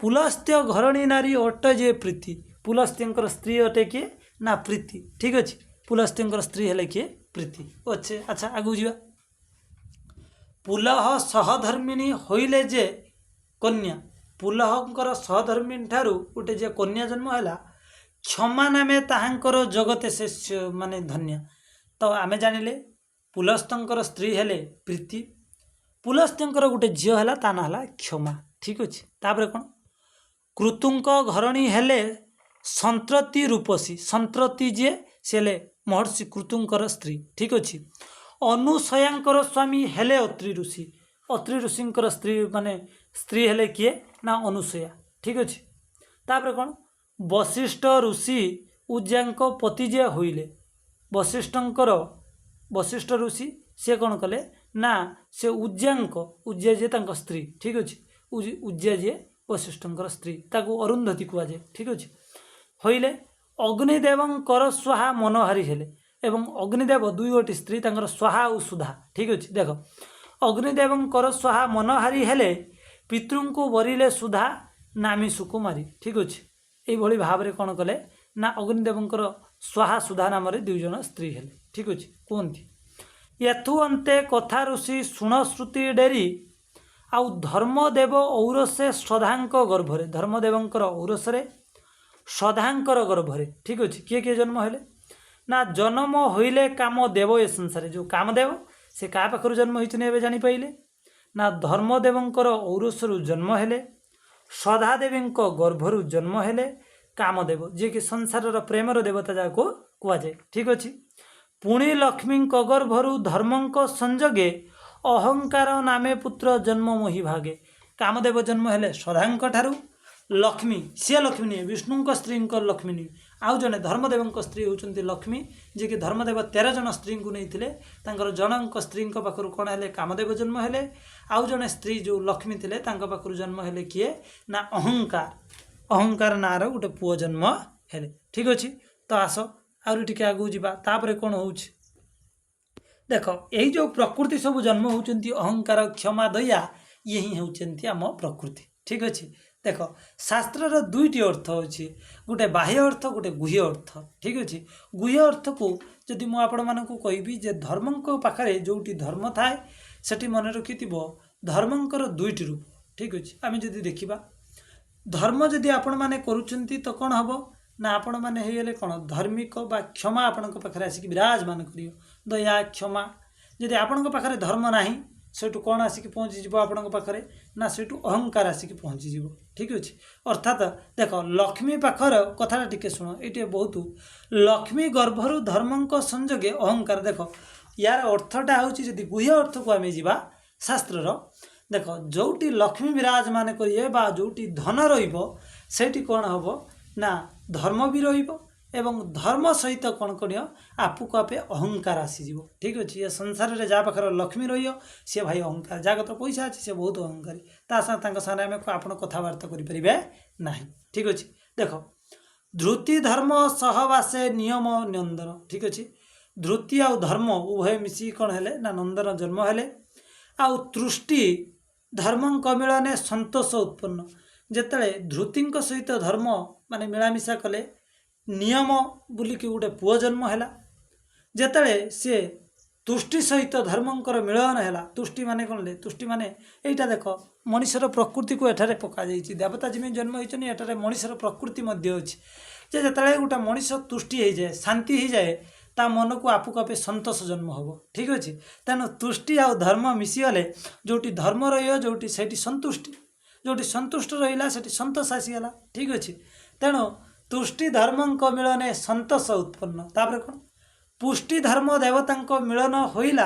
पुलस्त्य घरणी नारी अट जे प्रीति। पुलस्त्य स्त्री अटे किए ना प्रीति। ठीक अच्छे पुलस्त्य स्त्री हेले किए प्रीति अच्छे। अच्छा आगू जा पुलह सहधर्मिणी होइले जे कन्या। पुलहंकर सहधर्मिणी ठारू गोटे जे कन्या जन्म है क्षमा नामे ताहांकर जगते से माने धन्य। तो आमे जानिले पुलस्त्यर स्त्री हेले प्रीति। पुलस्त्यर गोटे झील है ता ना है क्षमा। ठीक अच्छे तापर कौन कृतुंक घरणी हेले संत्रति रूपसी। संत्रति जे से महर्षि कृतुंकर स्त्री। ठीक अच्छे अनुसयांकर स्वामी हेले अत्रि ऋषि। अत्रि ऋषिंकर स्त्री माने स्त्री हेले किए ना अनुसया। ठीक अच्छे तापर कौन वशिष्ठ ऋषि उज्जांक पति जे होइले। वशिष्ठ ऋषि से कौन कले ना से उज्जांक उज्जा जे तांको स्त्री। ठीक अच्छे उज्जा जे वशिष्ठंकर स्त्री ताको अरुंधति कह जाए। ठीक अच्छे होइले अग्निदेवंकर स्वाहा मनोहारी हेले। एवं अग्निदेव दुई गोटी स्त्री तांकर स्वाहा और सुधा। ठीक अच्छे देख अग्निदेवंकर स्वाहा मनोहारी हेले पितृंको वरिले सुधा नामी सुकुमारी। ठीक अच्छे यही भाव में कौन कले ना अग्निदेवंकर स्वाहा सुधा नाम दुई जन स्त्री हेले। ठीक अच्छे कहती यथु अंते कथा ऋषि शुण श्रुति डेरी आउ धर्मदेव औरसे श्रद्धांक गर्भरे। धर्मदेवंकर औरसरे श्रद्धांकर गर्भरे। ठीक अच्छे किए किए जन्म हेले ना जन्म होइले कामदेव ए संसार। जो कामदेव से क्या पाखर जन्म होती जापारे ना धर्मदेवंकर औरसरु जन्म हेले श्रद्धादेवी गर्भरु जन्म हेले कामदेव जी कि संसार प्रेमर देवता जहाँ कह जाए। ठीक अच्छे पुणी लक्ष्मी गर्भरु धर्मंक संजोगे अहंकार नामे पुत्र जन्म मोहि भागे। कामदेव जन्म हेले श्रद्धांक ठारू लक्ष्मी सी लक्ष्मी नहीं विष्णु स्त्री लक्ष्मी नहीं आउ जड़े धर्मदेव स्त्री होती लक्ष्मी जी कि धर्मदेव 13 जन स्त्री को नहीं जनक स्त्री पाखर कौन है कामदेव जन्म हेले आउ जड़े स्त्री जो लक्ष्मी थे पाखर जन्म हेले किए ना अहंकार। अहंकार ना गोटे पुओ जन्म हेले। ठीक अच्छे तो आस आउरी टिके आगू जापर कौन हो देख यही जो प्रकृति सब जन्म होती अहंकार क्षमा दया ये ही होती आम प्रकृति। ठीक अच्छे देख शास्त्र दुईटी अर्थ अच्छे गोटे बाह्य अर्थ गोटे गुह्य अर्थ। ठीक अच्छे गुह्य अर्थ को जदि मुझे आपण मानक कहबी जे धर्म पाखे जोटी धर्म थाए सेठी मन रखि धर्मंकर दुईटी रूप। ठीक अच्छे आम जदि देखा धर्म जदि आपण मैंने करुँच तो कौन हम ना आपण मैंने होगले कौन धार्मिक बा क्षमा आपण पाखे आसिक विराजमान कर दया क्षमा। जदि आपण पाखे धर्म ना सेठू कौन आसिक पहुँचीज आपण पाखे ना सेठू अहंकार आसिक पहुँचीज। ठीक अच्छे अर्थात देख लक्ष्मी पाखर कथा टिके शुण ये बहुत लक्ष्मी गर्भरु धर्मंक संजोगे अहंकार। देख यार अर्थटा हूँ गुह्य अर्थ को आम जा शास्त्र देख जोटी लक्ष्मी विराजमान करिए बा जोटी धन रहिबो सेठी कौन हम ना धर्म भी रहिबो एवं धर्म सहित कौन करियो आपू को आपे अहंकार आसीज। ठीक अच्छे ये संसार में जहाँ पाखर लक्ष्मी रही सी भाई अहंकार जहाँ कत पैसा अच्छे सी बहुत अहंकारी सागे आम आप कथबार्ता करें ना। ठीक अच्छे देख धृति धर्म सहवासे नियम नंदन। ठीक अच्छे धृति आउ धर्म उभय मिसी कौन है ना नंदन जन्म हेले आउ तृष्टि धर्म मिलने संतोष उत्पन्न जिते धृति सहित धर्म माने मिलामिशा कले नियम बोलिकी गोटे पुओ जन्म है जिते सी तुष्टि सहित धर्मंकर मिलन है तुष्टि माने कौन ले तुष्टि माने यहीटा देख मनुष्यर प्रकृति को एठारे पका जाइए देवता जमी जन्म होती एठारे मनुष्यर प्रकृति अच्छी जिते गोटे मनीष तुष्टि हो जाए शांति हो जाए ता मन को आपको आपे संतोष जन्म हम। ठीक अच्छे तेणु तुष्टि आ धर्म मिसीगले जोटी धर्म रोटी से संतुष्टि जोटी संतुष्ट रहा से संतोष आसीगला। ठीक अच्छे तेणु तुष्टि धर्म मिलने संतोष उत्पन्न तापर कौन पुष्टि धर्म देवता मिलन होइला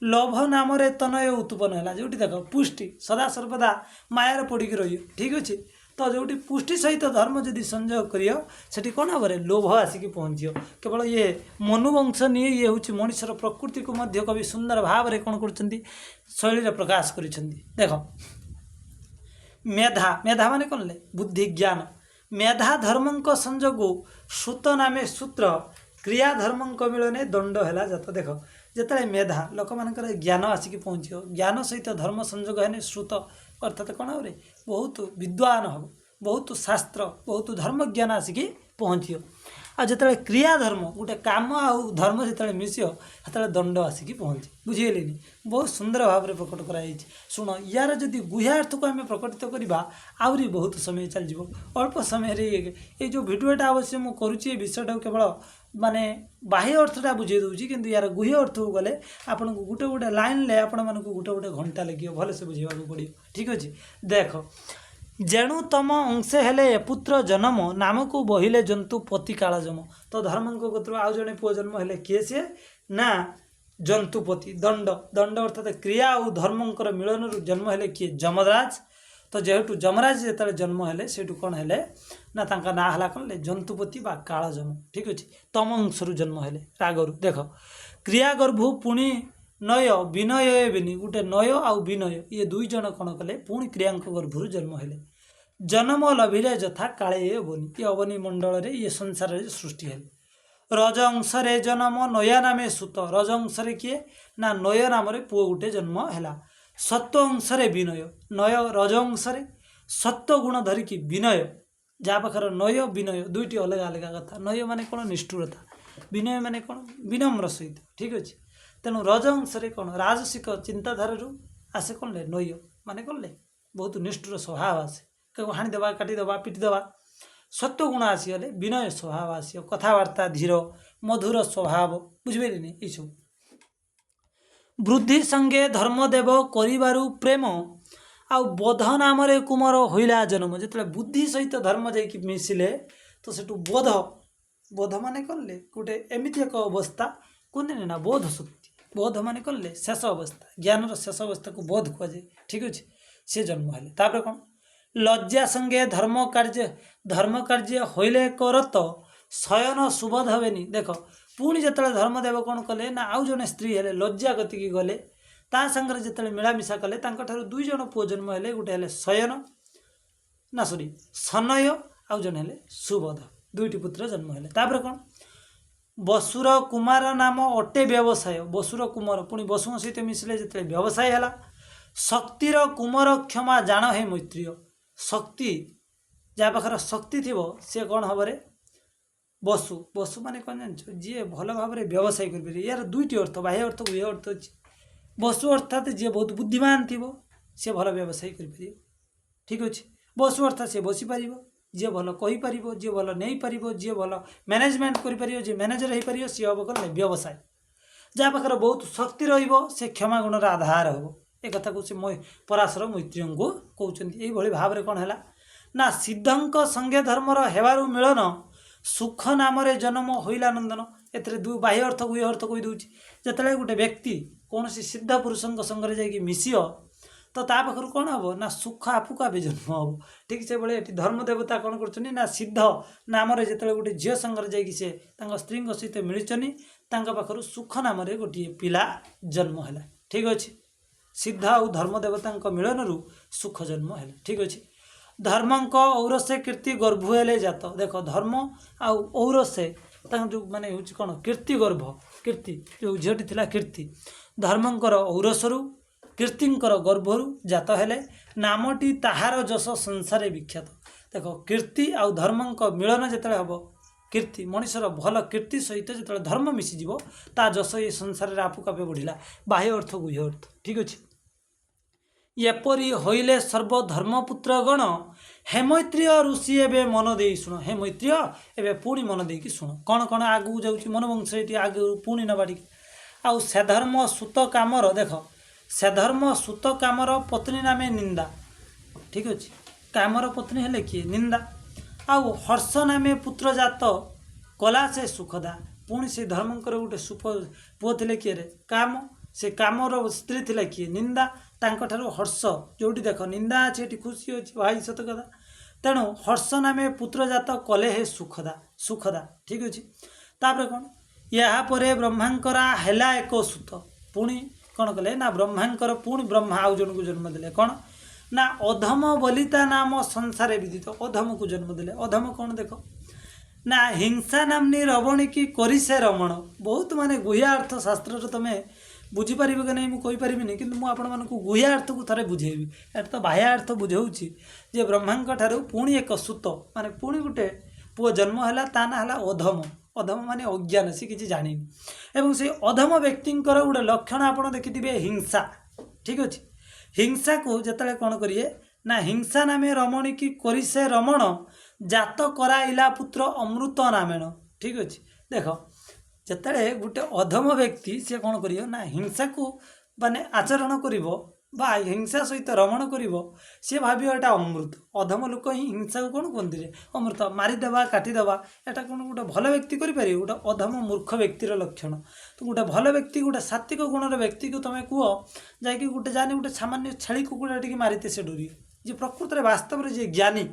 लोभ नाम तनय उत्पन्न है जोटी देख पुष्टि सदा सर्वदा मायार पड़िकी रही। ठीक अच्छे तो जोटी पुष्टि सहित धर्म जदि संयोग करियो सेठी कौन भाव लोभ आसिक पहुँचो केवल ये मनुवंश नहीं ये हूँ मनुष्यर प्रकृति को मध्य कवि सुंदर भाव में कौन कर शैली प्रकाश कर देख मेधा मेधा माने कौन ले बुद्धि ज्ञान मेधा धर्म संजोग सूत नामे सूत्र क्रिया धर्म मिलने दंड है जत देख जिते मेधा लोक मान ज्ञान आसिक पहुँचो ज्ञान सहित धर्म संजोग है श्रुत अर्थात कौन भाव बहुत विद्वान हम बहुत शास्त्र बहुत धर्म ज्ञान आसिक पहुँचो आ जिते क्रिया धर्म गोटे काम आउ धर्म जिते मिसियो से दंड आसिक पहुँचे बुझीगले बहुत सुंदर भाव में प्रकट कराई। शुण यार जदि गुह्यार्थ को आम प्रकटित करवा आहरी बहुत समय चल अल्प समय ये जो भिडियोटा अवश्य मुझे करुच्ची विषयटा केवल माने बाह्य अर्थटा बुझे दूसरी किंतु यार गुह्य अर्थ को गले आपन को गोटे गोटे लाइन ले आपण मन को गोटे गोटे घंटा लगे भल से बुझेबा पड़ो। ठीक अच्छे देख जेणु तम अंशे हेले पुत्र जन्म नाम को बहिले जंतु पति काला जम तो धर्म गोत्र आउ जड़े पुओ जन्म हेले किए सी ना जंतुपति दंड दंड अर्थात क्रिया और धर्मंकर मिलन जन्म हेले किए जमराज तो जेहेतु जमराज जो जन्म हेले सेठू कौन हेले ना तांका ना हला कौन ले जंतुपति बा काला जम। ठीक अच्छे तम अंशरू जन्म हेले रागरू देख क्रिया गर्भु पुणी नय विनय बिनी गोटे नय आउ विनय ये दुई जन कौन कले पुणी क्रियांक गर्भरू जन्म हेले जन्म लभिले जथा काले अवनी ये अवनी मंडल रे ये संसार सृष्टि है रज अंशरे जन्म नया नामे सुत रज अंशरे किए ना नय नाम पुओ गोटे जन्म है सत्व अंशरे विनय नय रज अंशरे सत्व गुण धरिकी विनय जहाँ पाखर नय विनय दुईटी अलग अलग कथा नय माने कौन निष्ठुरता विनय माने कौन विनम्र सहित। ठीक अच्छे तेणु रज अंशरे कौन राजसिक चिंताधार आसे कौन ले नय माने कौन ले बहुत निष्ठुर स्वभाव आसे क्या हाणीदेवा काटिदेवा पिटिदेवा सत्व गुण आसीगले विनय स्वभाव आसियो कथबार्ता धीर मधुर स्वभाव बुझिपारे नहीं ये सब वृद्धि संगे धर्मदेव करिबारु प्रेम आउ बोध नाम कुमार होइला जन्म जिते बुद्धि सहित धर्म जाकि मिसिले तो सेठू बोध बोध माने कौन ले गोटे एमती एक अवस्था कहते ना बोध शक्ति बोध माने कौन ले शेष अवस्था ज्ञान शेष अवस्था को बोध कहुए। ठीक अच्छे से जन्म हेले तापर कौन लज्जा संगे धर्म कार्य होइले करत शयन सुबोध हेनी देख पुणी जिते धर्मदेव कौन कले ना आउ जड़े स्त्री हेले लज्जा गतिकी गले ता संगे जिते मिलामिशा कले दुई जन पुओ जन्म हेले गोटे हेले शयन ना सॉरी सनय आउ जन हेले सुबोध दुईटी पुत्र जन्म हेले तापर कौन बसुर कुमार नाम अटे व्यवसाय बसुर कुमार पुणी बसु सहित मिसिले जिते व्यवसाय है शक्तिर कुमार क्षमा जान है मैत्रीय शक्ति जहाँ पाखर शक्ति थी सी कौन हम बसु बसु माने कौन जान जी भल भाव में व्यवसाय कर यार दुईटी अर्थ बाह्य अर्थ को ये अर्थ अच्छे बसु अर्थात जी बहुत बुद्धिमान थी सी भल व्यवसाय कर। ठीक अच्छे बसु अर्थात सी बसी पार जी भल कहीपर जी भल नहीं पार जी भल मैनेजमेंट कर जी मैनेजर हो पार सी हम कौन व्यवसाय जहाँ पाखर बहुत शक्ति रे क्षमा गुणर आधार हम एक कथा को पराशर मैत्री को कहते ये भाव में कौन है ना सिद्धंक संगे धर्मर हेबारु मिलन सुख नाम जन्म होइला नंदन एथरे दु बाह्य अर्थ को ये अर्थ कही दूची जिते गोटे व्यक्ति कौन सी सिद्ध पुरुषों संगे जाकि मिसियो तो ता पाखर कौन हम ना सुख आपको आवे जन्म हम। ठीक से भाई ये धर्मदेवता कौन कर ना सिद्ध नाम जो गोटे झील संगे जाकि से स्त्री सहित मिलचनी पाखर सुख नाम गोटे पिला जन्म है। ठीक अच्छे सिद्ध आ धर्मदेवता मिलन रु सुख जन्म है। ठीक अच्छे धर्मक औरसे कीर्ति गर्भ हेले जात देख धर्म आरसे जो माने हूँ कौन कीर्ति गर्भ कीर्ति जो झीटी थी कीर्ति धर्मंकर औरसरु कीर्तिंकर गर्भरु जात हेले नामटी ताहार जस संसार विख्यात। देख कीर्ति आ धर्मक मिलन जिते हम कीर्ति मनीषर भल कीर्ति सहित जो धर्म मिशीज ता जस ये संसार आपू आपे बढ़ला बाह्य अर्थ गुह्य अर्थ। ठीक अच्छे एपरी हईले सर्वधर्मपुत्र गण हे मैत्रीय ऋषि एवं मन दे शुण हे मैत्रीय एवं पुणी मन दे शुण कौन कौन आगू जाऊँ मनवंश ये आगे पुणी नबाड़ी आउ से धर्म सुत कामर देख से धर्म सुत कामर पत्नी नामे निंदा। ठीक अच्छे कामर पत्नी हेले किए निंदा आउ हर्ष नामे पुत्र जात कला से सुखदा पुणी से धर्मकर गोटे सुप पुओ थे किए रे काम से कामर स्त्री थी किए निंदा तांको हर्ष जोटी देख निंदा अच्छे ये खुशी अच्छी भाई सत कथा तेणु हर्ष नामे पुत्र जात कले हे सुखदा सुखदा। ठीक अच्छे तापर कौन यापर ब्रह्मांकरा हेला एक सुत पुणी कौन कले ना ब्रह्मांकर पुणी ब्रह्मा आउ जन को जन्म देले कौन ना अधम बलिता नाम संसार विदित अधम को जन्म देले अधम कौन देख ना हिंसा नामनी रवणी की करी से रमण बहुत माने गुह्या अर्थ शास्त्र तुम्हें बुझीपार कि नहीं मुझे कि मुझे गुह्या अर्थ को थे बुझेबी एट तो बाह्य अर्थ बुझाऊँगी जे ब्रह्मांक ठारू पुणी एक सुत माने पुणी गोटे पुओ जन्म है ता ना है अधम अधम माने अज्ञान सी किसी जानी एवं से अधम व्यक्ति गोटे लक्षण आपड़ देखिथे हिंसा। ठीक अच्छे हिंसा को जिते कौन करिए ना हिंसा नामे रमणी की करी से रमण जात कराइला पुत्र अमृत नामेण। ठीक अच्छे देख जिते गोटे अधम व्यक्ति सी कौन कर ना हिंसा को माने आचरण करिवो बा हिंसा सहित रमण करिवो सी भाव एटा अमृत अधम लोक ही हिंसा को कौन कहते अमृत मारिदेवा काटिदेवा एटा कौन गोटे भल व्यक्ति करें गोटे अधम मूर्ख व्यक्तिर लक्षण। तो गोटे भल व्यक्ति गोटे सात्विक गुणर व्यक्ति को तुम कह जाकि गोटे जानी गोटे सामान्य छेली कुकुड़ा टी मारिते से डरी जे प्रकृत में वास्तव में जे ज्ञानी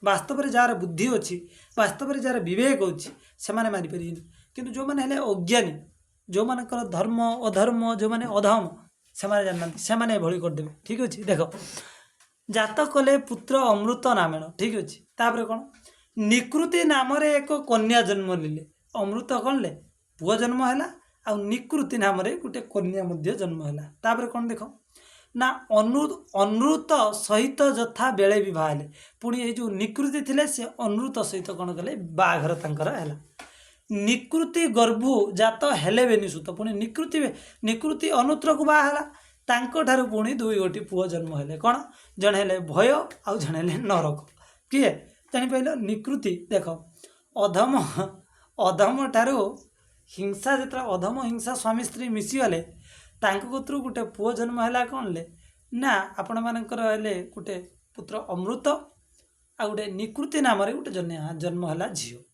वास्तव में जार बुद्धि अच्छी वास्तव में जार विवेक अच्छी से मारिपारे किंतु जो मैंने अज्ञानी जो मानकर धर्म अधर्म जो मैंने अधम से जानना से भली करदे। ठीक अच्छे देख जात कले पुत्र अमृत नामेण। ठीक अच्छे तापर कौन निकृति नाम एक कन्या जन्म ले अमृत कौन ले पुओ जन्म है आ निकृति नाम गोटे कन्या जन्म है। तापर कौन देख ना अनुत सहित जथा बेले विवाह हेले पुणी ये जो निकृति थिले से अनुत सहित कौन कले बाघर तांकर है निकृति गर्भु जात हेले बेनी सुत पुणी निकृति अनुत्र को बाहला तांको ठारू पुणी दुई गोटी पुओ जन्म हेले कौन जड़े हेले भय आउ जड़े हेले नरक किए जापार निकृति देख अधम अधम ठारू हिंसा जो अधम हिंसा स्वामी स्त्री मिशीगले कतरू गोटे पुओ जन्म है कौन ले ना आपण मानकर हेले गोटे पुत्र अमृत आ गोटे निकृति नाम गोटे जन्म है झील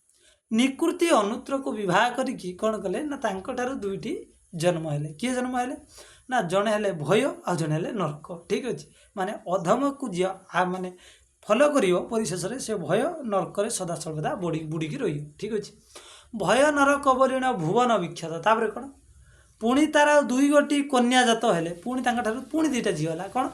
निकृति अनुत्र को विवाह करिकी कौन कले ना तांको दुईटी जन्म है किए जन्म है ना जड़े हेले भय आ जड़े हेले नरक। ठीक अच्छे माने अधम को जी माने फॉलो करियो परिशेष से भय नरक सदा सर्वदा बुड़ीकी रही। ठीक अच्छे भय नरक बलिण भुवन विख्यात तापर कौन पुणी तार दुई गोटी कन्या जात हेले पुणी पुणी दुईटा झी है कौन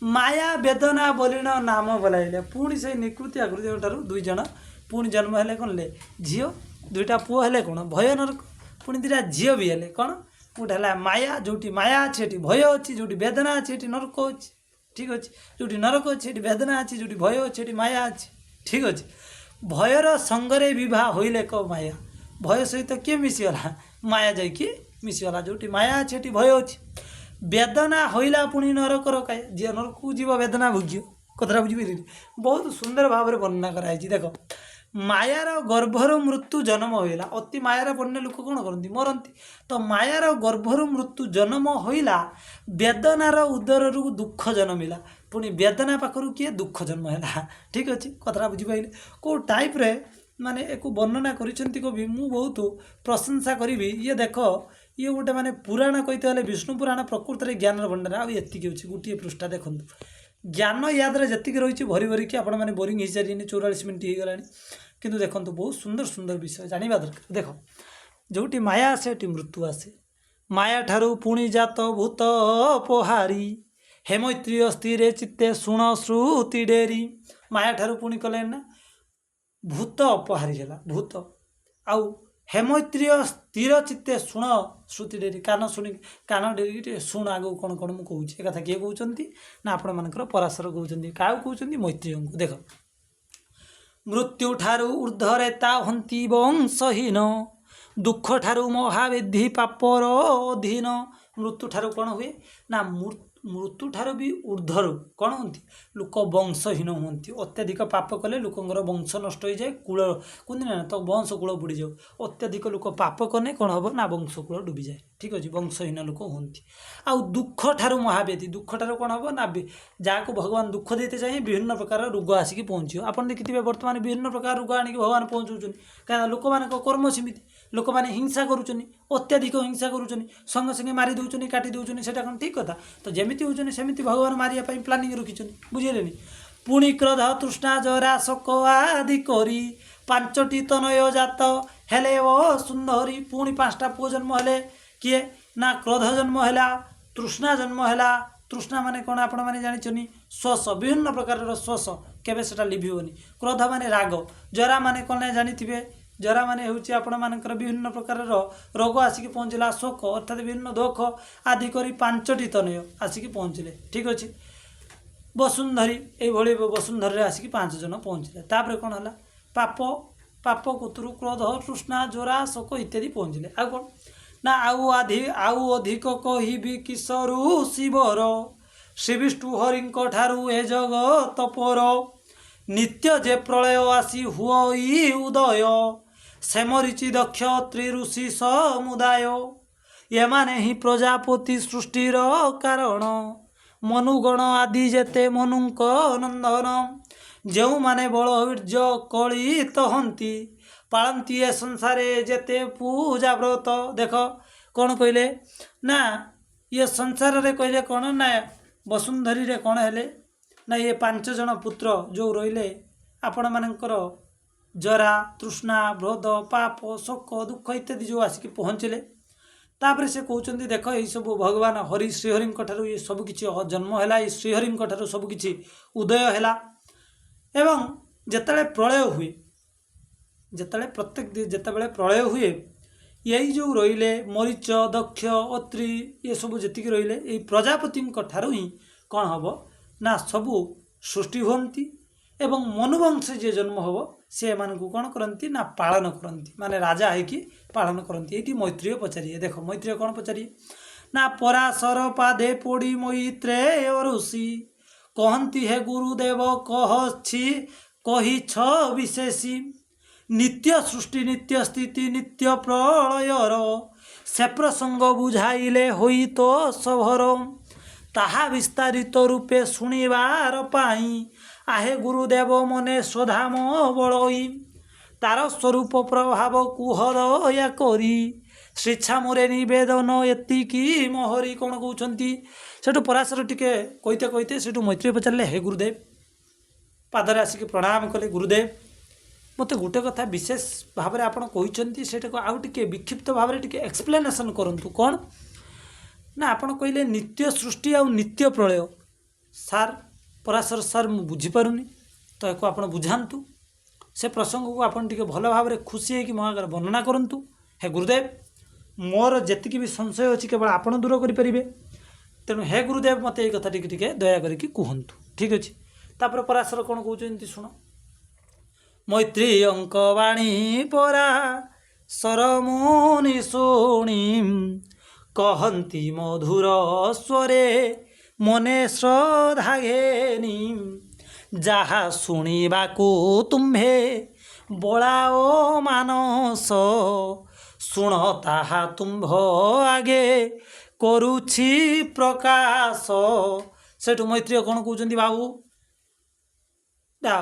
माया वेदना बलिण नाम बोलाइले पुणी से निकृति आकृति ठारू दुई जन पुणी जन्म है कौन ले झील दुईटा पुओ हेले कौन भय नरक पुणी दुईटा झील भी हेले कौन गोटे है माया जोटी माया अच्छे भय अच्छी जोटी वेदना अच्छे नरक अच्छे। ठीक अच्छे जोटी नरक अच्छे वेदना अच्छी जोटी भय अच्छे माया अच्छे। ठीक अच्छे भयर संगरे विवाह होइले क माया भय सहित किए मिशीगला माया जाकि मिशीगला जोटी माया अच्छे भय अच्छे वेदना होइला पुणी नरकर काय जी नरक को जीव वेदना भोग्य कथा बुझीपारे बहुत सुंदर भाव में वर्णना कराई देख मायार गर्भर मृत्यु जन्म होइला अति मायार पड़ने लोक कौन करती मरती तो मायार गर्भर मृत्यु जन्म होइला वेदनार उदर दुख जन्मिला पुणी वेदना पाखर किए दुख जन्म है। ठीक अच्छे कथा बुझीपारे कौ टाइप रे माने एक वर्णना करी कवि मु बहुत प्रशंसा करी ये देख ये गोटे माने पुराण कहते विष्णु पुराण प्रकृत में ज्ञान भंडार आती अच्छी गोटे पृष्ठा देखूँ ज्ञान याद्रे जी रही भरी भरिकी आपण मैंने बोरिंग हो सारे 44 मिनट हो गला कि देखो बहुत सुंदर सुंदर विषय जाना दरकार देख जोटी माया आसे मृत्यु आसे माया ठारू पुणी जात भूत पोहारी हेमैत्रीय स्थिरे चित्ते शुण श्रुति डेरी माया ठारू पुणी कले ना भूत अपहारी है भूत आउ हेमैत्रीय स्थिर चित्ते शुण श्रुति डेरी कान शुणी कान डेरी शुण आगू कौन कौन मुझे कौच कथा किए कहते ना आपण मानकर पराशर कहते क्या कहते मैत्रीय को देख मृत्यु ठारू ऊर्धरेता हंती वंशहीन दुख ठारू महावेधि पापर अधीन मृत्यु ठारू कौन हुए ना मृत्यु ठारू भी ऊर्धरू कौन होती लोक वंशहीन होती अत्याधिक पाप कले लोकंर वंश नष्ट हो जाए कूल कहते ना तो वंश कूल बुड़ी जाओ अत्याधिक लोक पाप कले कौन हम ना वंश कूल डूबी जाए ठीक अच्छे वंशहीन लोक होती आउ दुख ठारू महाव्याधि दुख ठारू कौन हम ना जहाँ भगवान दुख देते चाहिए विभिन्न प्रकार रोग आसिक पहुँचो आप देखिए बर्तमान विभिन्न प्रकार रोग आणिक भगवान पहुँचाऊँ कहीं लोक मान कर्म सीमित लोक मैंने हिंसा करुँच अत्याधिक हिंसा करुँच संगे संगे मारी दौरान काटी दौरान से ठीक कथा तो जमी होती सेमती भगवान मारिया प्लानिंग रखी बुझे पुणी क्रोध तृष्णा जरा शोक आदि करी 5टी तनय जात हेले ओ सुंदरी पुणी 5टा पुओ जन्म हेले किए ना क्रोध जन्म है तृष्णा जन्म है तृष्णा माने कौन आपण मैंने जानी श्वास विभिन्न प्रकार श्वास केबे सेटा लिभिबनी क्रोध माने राग जरा माने कौन जानी जरा माने होची आपण मानकर विभिन्न प्रकार रोग आसिक पहुँचला शोक अर्थात विभिन्न दुख आदि करी 5टी तनय आसिक पहुँचले ठीक अच्छे वसुंधरी ये वसुंधरी आसिक 5 जन पहुँचले तापर कौन है पाप पाप कुतुरु क्रोध तृष्णा जोरा शोक इत्यादि पहुँचले आ कौन ना आउ अधिक कहिबी किशोरु शिवर श्री विष्णु हरिंक ठारू हे जगत पर नित्य जे प्रलय आसी हुई उदय सेमरिचि दक्ष त्रिऋषि समुदाय ये माने ही प्रजापति सृष्टिर कारण मनुगण आदि जेते मनुक नंदन जो माने बलवीर्य कलित हंती पालती ए संसारे जेते पूजा व्रत देख कौन कहले ना ये संसार रे कहले कौन ना वसुंधरी रे कौन हेले ना ये 5 जन पुत्र जो रहिले आपण मानकर जरा तृष्णा क्रोध पाप शोक दुख इत्यादि जो आसिक पहुँचले तापर से कहते देख ये सब भगवान हरि श्रीहरि ठारू ये सबकि जन्म है श्रीहरि ठारू सबकि उदय है एवं जिते प्रलय हुए जिते प्रत्येक जिते प्रलय हुए यही जो रहिले मरीच दक्ष अत्रि ये सब जी रहिले ये प्रजापति ठारू ही कौन हम ना सबू सृष्टि होती एवं मनुवंश जे जन्म हम से मानू कौन करती ना पालन करती माने राजा है कि पालन करती ये मैत्रीय पचारिए देख मैत्रीय कौन पचारिए ना पराशर पादे पड़ी मैत्रेय ऋषि कहती है गुरुदेव कही छ विशेषी नित्य सृष्टि नित्य स्थिति नित्य प्रलयर से प्रसंग बुझाइले होई तो सभर ताहा विस्तारित रूपे शुणिबार पाई आहे गुरुदेव मने स्वधाम बड़ई तार स्वरूप प्रभाव कुहदया करी स्वेच्छा मोरे निवेदन एतिकी मोहरी कौन कहते सेठू पराशर टिके कहते कहते सेठू मैत्री पचारे हे गुरुदेव पादरे आसिक प्रणाम कले गुरुदेव मत गोटे कथा विशेष भाव में आपड़ कहते से आउ टे विक्षिप्त भाव में टे एक्सप्लेनेसन करूँ कौन ना आपड़ कहले नित्य सृष्टि आ नित्य प्रलय सार पराशर सार मु बुझीपारुनी तो एक आप बुझातु से प्रसंग को आपन टिके भल भाव में खुशी है कि मो आगे वर्णना करूँ हे गुरुदेव मोर जी भी संशय अच्छी केवल आपड़ दूर करें तेणु हे गुरुदेव मत ये कथा टिके दया करके कहतु ठीक अच्छे तापर पराशर कौन कहते शुण मैत्री अंकवाणी परा सरमुनि शुणी कहती मधुर स्वरे मने श्रद्धा घेनी जहा शुणिबाकू तुम्हे बड़ाओ मानस शुण ताहा तुम्भ आगे करुछि प्रकाश सेठू मैत्रीय कौन कहते बाबू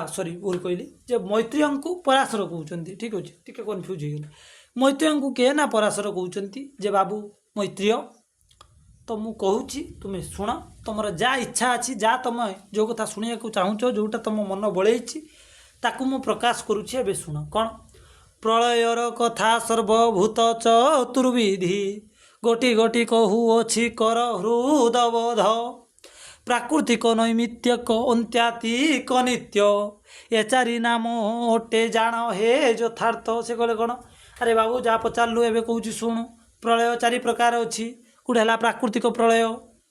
सॉरी भूल कहली जे मैत्रीय को पराशर कहते ठीक अच्छे टी कन्फ्यूज हो मैत्रेय को किए ना पराशर कहते जे बाबू मैत्रेय तो मु कहूँ तुम्हें शुण तुम जा इच्छा अच्छी जा तुम जो कथा शुणा चाहूच जोटा तुम मन बड़े ताकू मु प्रकाश करुच्छी एवं शुण कौन प्रलयर कथा सर्वभूत चतुर्विधि गोटी गोटी कहूअछि कर हृदबोध प्राकृतिक नैमित्तिक अंत्यातिक नित्य ए चारि नाम ओटे जान हे यथार्थ से कहले कौन अरे बाबू जा पचारू एवं कहूँ शुणु प्रलय चारि प्रकार अच्छी गोटे है प्राकृतिक प्रलय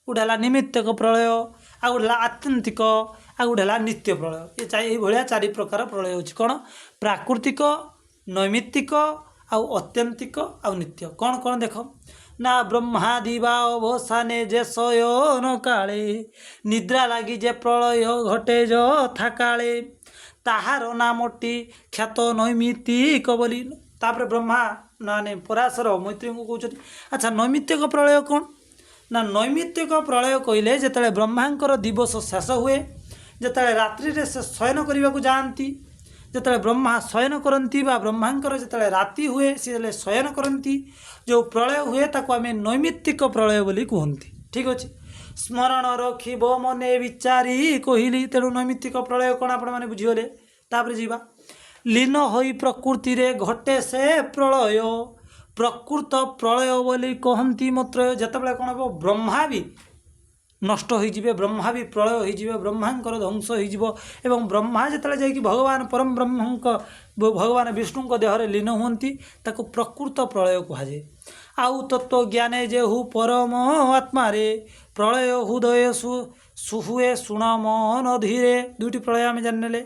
गोटे है निमित्तक प्रलय आ गोटे है आत्यंतिक आ गोटे है नित्य प्रलय ये भाया चारि प्रकार प्रलय अच्छी कौन प्राकृतिक नैमित्तिक आत्यंतिक आ नित्य कौन कौन देख ना ब्रह्मादिवा अवसाने जे शयन काले निद्रा लगी जे प्रलय घटे जथा काले ताहार नामटी ख्यात नैमित्तिक बोली तापर ब्रह्मा ना पराशर मैत्रेय को कहते अच्छा नैमित्तिक प्रलय कौन ना नैमित्तिक प्रलय कहले जिते ब्रह्मांकर दिवस शेष हुए जिते रात्रि से शयन करने को जाती जिते ब्रह्मा शयन करती ब्रह्मांकर जिते राति हुए सी शयन करती जो प्रलय हुए ताको आम नैमित्तिक प्रलय बोली कहती ठीक अच्छे स्मरण रखिब मने विचारी कहली तेणु नैमित्तिक प्रलय कौन आपण मैंने बुझीगले तापर जीवा लीन होई प्रकृति रे घटे से प्रलय प्रकृत प्रलय बोली कहती मात्र जितेबाला कौन हम ब्रह्मा भी नष्ट हो ब्रह्मा भी प्रलय हो ब्रह्मांकर ध्वंस हो ब्रह्मा जिते जाकि भगवान परम ब्रह्म भगवान विष्णु देहरे लीन हुंती ताको प्रकृत प्रलय कहुए आउ तत्व ज्ञाने जेहु परम आत्मा रे प्रलय हृदय सुहुए शुण मन धीरे दुईटी प्रलय आम जाने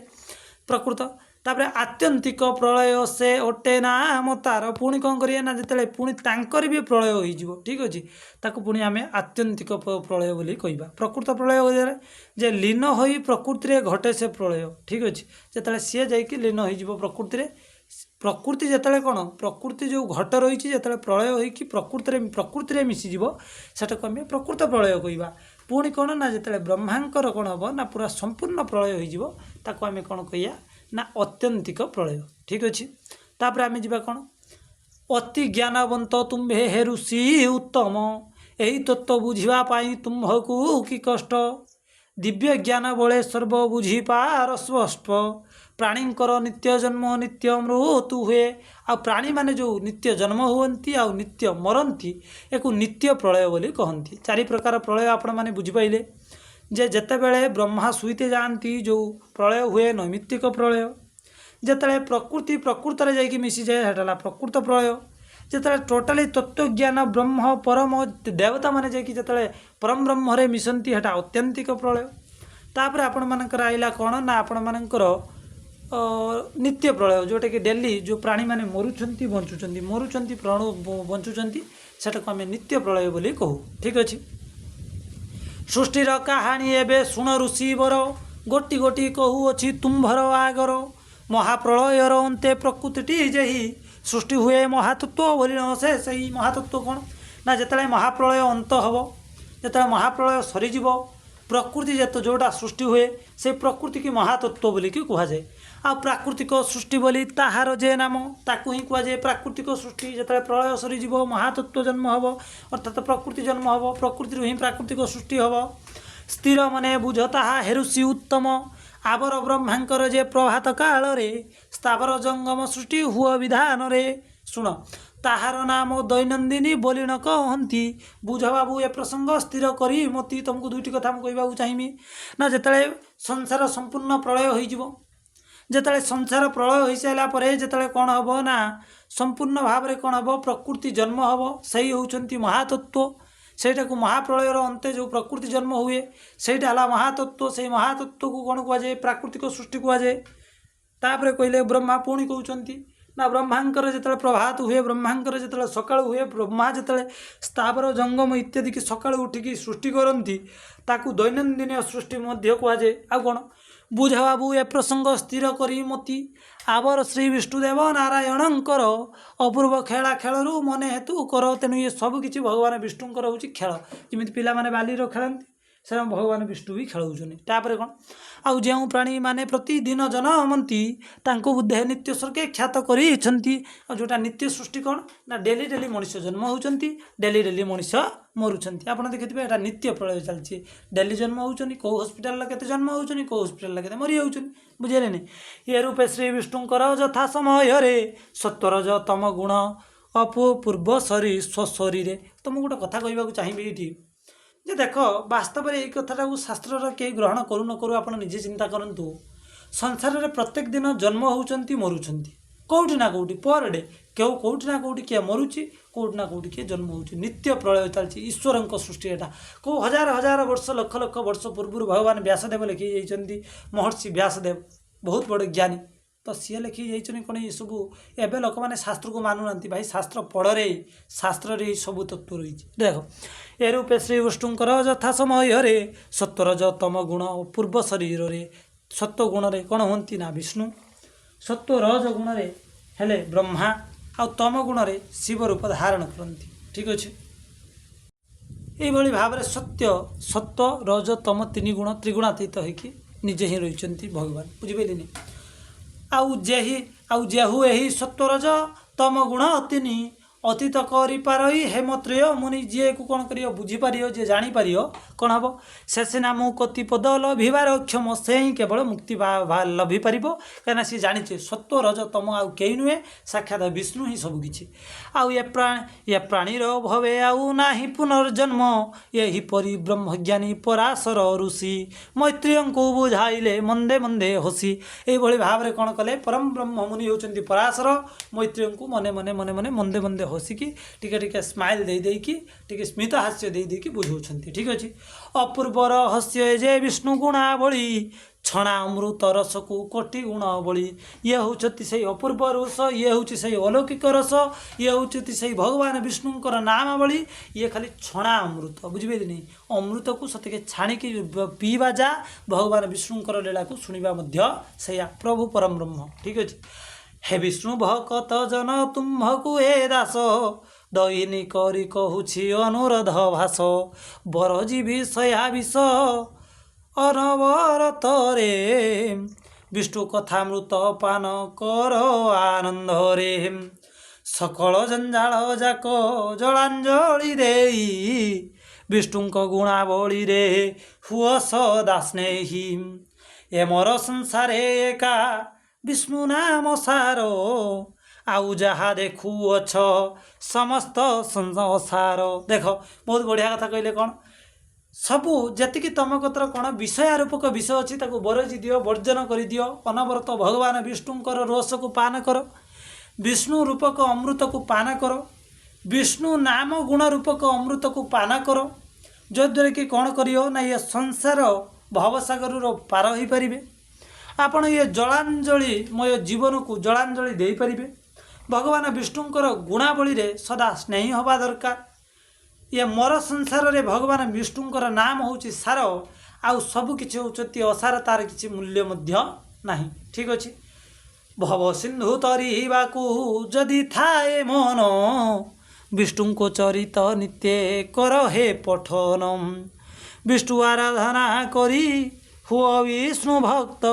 प्रकृत तापर आत्यंतिक प्रलय से ओटे नाम तार पुणी कौन करिए ना जिते पुणी तांकर भी प्रलय हो ठीक अच्छे ताको पुणी आम आत्यंतिक प्रलय बोली कहवा प्रकृत प्रलय जे लीन हो प्रकृति रे घटे से प्रलय ठीक अच्छे जिते सी जाकि लीन हो प्रकृति जिते कौन प्रकृति जो घट रही जिते प्रलय हो प्रकृति मिसीज सेटा को आम प्रकृत प्रलय कहवा पुणी कौन ना जिते ब्रह्मांकर कौन हम ना पूरा संपूर्ण प्रलय हो आम कौन कह ना अत्यंतिक प्रलय ठीक अच्छे तापर आम जा कौन अति ज्ञानवंत तुम्भे हे ऋषि उत्तम यही तत्व बुझापी तुम्भकू कि कष्ट दिव्य ज्ञान बले सर्व बुझी पार स्पष्ट प्राणींकर नित्य जन्म नित्य मृत्यु हुए आ प्राणी माने जो नित्य जन्म हुंती आ नित्य मरती एक नित्य प्रलय बोली कहती चारि प्रकार प्रलय आपण मैंने बुझिपाइले जे जेते बेले ब्रह्मा सुईते जाती जो प्रलय हुए नैमित्तिक प्रलय जिते प्रकृति प्रकृत रे जाकि मिसी जाए सेटा प्रकृत प्रलय जिते टोटाली तत्वज्ञान ब्रह्म परम देवता माने जाकि जिते परम ब्रह्म रे मिसंती सेटा अत्यंतिक प्रलय तापर आपण मानकर आइला कौन ना आपण मानकर नित्य प्रलय जोटा कि डेली जो प्राणी माने मरुचंती बंचुचंती मरुचंती प्राण बंचुचंती सेटा को आम नित्य प्रलय बोली कहू ठीक अच्छे सृष्टिर कहानी एवं शुण ऋषि बर गोटी गोटी कहूअछि तुम्भर आगर महाप्रलयर अंते प्रकृति जेहि सृष्टि हुए महातत्व बोली न से सही महातत्व कौन ना जिते महाप्रलय अंत हम जिते महाप्रलय सरीज प्रकृति जिते जोटा सृष्टि हुए से प्रकृति की महातत्व बोली कहुए आ प्राकृतिक सृष्टि बोली ताहार जे नाम ताकू ही कहुए प्राकृतिक सृष्टि जिते प्रलय सरीज महातत्व जन्म हम अर्थात प्रकृति जन्म हम प्रकृति ही प्राकृतिक सृष्टि हम स्थिर मने बुझ ताहा हेरुषि उत्तम आवर ब्रह्मांकर जे प्रभात काल रे स्थावर जंगम सृष्टि हुआ विधान रे शुण ताहार नाम दैनंदिनी बोली न कहती बुझ बाबू ए प्रसंग स्थिर करी मती तुमको दुईटी कथा कहवाक चाहिए ना जिते संसार संपूर्ण प्रलय हो जिते संसार प्रलय हो सारापर जिते कौन हम ना संपूर्ण भाव में कौन हम प्रकृति जन्म हम से होती महातत्व सेटा को महाप्रलयर अंते जो प्रकृति जन्म हुए सेटा है महातत्व से महातत्व को कौन कहुए प्राकृतिक सृष्टि कहुए तापर कहले ब्रह्मा पुणी कहते ना ब्रह्मांकर जिते प्रभात हुए ब्रह्मांकर जिते सकाळ हुए ब्रह्मा जिते स्थावर जंगम इत्यादि की सकाळ उठिकी सृष्टि करती ताकू दैनंदिन सृष्टि मध्य कहुए आ कौन बुझ बाबू ए प्रसंग स्थिर करी मती आवर श्री विष्णुदेव नारायणंकर अपूर्व खेला खेलू मन हेतु कर तेणु ये सबकि भगवान विष्णुंकर हूँ खेल जमी पिला बाली खेलती से भगवान विष्णु भी खेलाउछन। तापर कौन आउ जो प्राणी माने प्रतिदिन जन्मती बुद्धे नित्य स्वर्गे ख्यात करी जोटा नित्य सृष्टि कौन ना डेली डेली मनुष्य जन्म होती डेली डेली मनुष्य मरुंट। आप देखिए यहाँ नित्य प्रलय चलती डेली जन्म होती कौ हस्पिटाल के जन्म होती कौ हस्पिटाल के मरी जाऊँ बुझे नहीं। ये रूपे श्री विष्णुकर यथा समय सत्वरज तम गुण अपू पूर्व शरीर स्वशरीर। तो मुझे गोटे कथा कहवाक चाहिए ये जे देख वास्तव में यही कथाटा शास्त्र कहीं ग्रहण करू न करू आप निजे चिंता करूँ। संसार में प्रत्येक दिन जन्म होती मरुंट कौटी ना कौटी पर डे क्यों कौटी ना कौटी किए मरुची कौटी ना कौटी किए जन्म हो नित्य प्रलय चलती ईश्वर सृष्टि एटा कौ हजार हजार वर्ष लक्ष लक्ष वर्ष पूर्व भगवान व्यासदेव लिखी जाइए महर्षि व्यासदेव बहुत बड़े ज्ञानी। तो सी लिखी जाइए कौन ये सब एवं लोक मैंने शास्त्र को मानुना भाई शास्त्र पढ़े शास्त्र रे सब तत्व रही देख ए रूपे श्री विष्णुकर यथा समय सत्वरज तम गुण पूर्व शरीर रे सत्व गुण रे कौन होती ना विष्णु सत्व रज गुण रे हेले ब्रह्मा आ तम गुण रे शिव रूप धारण करती। ठीक अच्छे ये भाव में सत्य सत्व रज तम तीन गुण त्रिगुणातीत होकर निजे ही रही भगवान बुझिपारे नहीं। आउ जेहु यही सत्वरज तम गुण तीन अतीत करिपारई हेमत्रय मुनि जी को कौन कर बुझीपार जी जापर कौन हम से सीना मुक्ति पद लभिबार क्षम से ही केवल मुक्ति लभिपार कहीं सी जाचे सत्व रज तम आउ कई नुहे साक्षात विष्णु ही सबकि आउ ये प्राणीर भवे आउ ना पुनर्जन्म यही परी ब्रह्मज्ञानी पराशर ऋषि मैत्रेय को बुझाइले मंदे मंदे हसी। यही भाव में कौन कले परम ब्रह्म मुनि होती पराशर मैत्रेय को मने मने मने मने मंदे मंदे हसिकी टिके टिके स्माइल देकी टिके स्मित हास्य देकी बुझाऊँ। ठीक अच्छे अपूर्व रहस्य जे विष्णु गुणावली छणा अमृत रस को कोटि गुणावली ये होती से अपूर्व रस ये हूँ से अलौकिक रस ये होती से भगवान विष्णुंकर नामावली ये खाली छणा अमृत बुझिपारे नहीं अमृत को सतके छाणिकी पीवा जा भगवान विष्णुंकर लीला को शुणा से प्रभु परम ब्रह्म। ठीक अच्छे हे विष्णु भक्त जन तुम्हकु ए दास दैनी करी कहूछि अनुरोध भाष बरजीवी सया विष अनवरत रे विष्णु कथामृत पान कर आनंद रे सकल जंजाल जाक जलांजलि देई विष्णुक गुणावली रे हुआ सदा स्नेही ए मोर संसारे एका विष्णु नाम सारो आउ जहा देखु अछ समस्त संसार। देख बहुत बढ़िया कथा कहले कौन सबू जी तुम कतर कौन विषय रूपक विषय अच्छी बरजी दियो वर्जन कर दियो अनवरत भगवान विष्णुंकर रस को पान कर विष्णु रूपक अमृत को पान कर विष्णु नाम गुण रूपक अमृत को पान कर जद्वारा कि कौन करियो ना ये संसार भवसागर पार हो पारे आपण ये जलांजलि मय जीवन को जलांजलि दे पारिबे भगवान विष्णुंकर गुणावली रे सदा स्नेही हवा दरकार। ये मोर संसार रे भगवान विष्णुंकर नाम होची सार आउ सब किछि होचती असार तार किछि मूल्य मध्य नाही। ठीक अछि भव सिंधु तरीबाकू जदि थाए मन विष्णु को चरित नित्य कर हे पठनम विष्णु आराधना करी हुआ विष्णु भक्त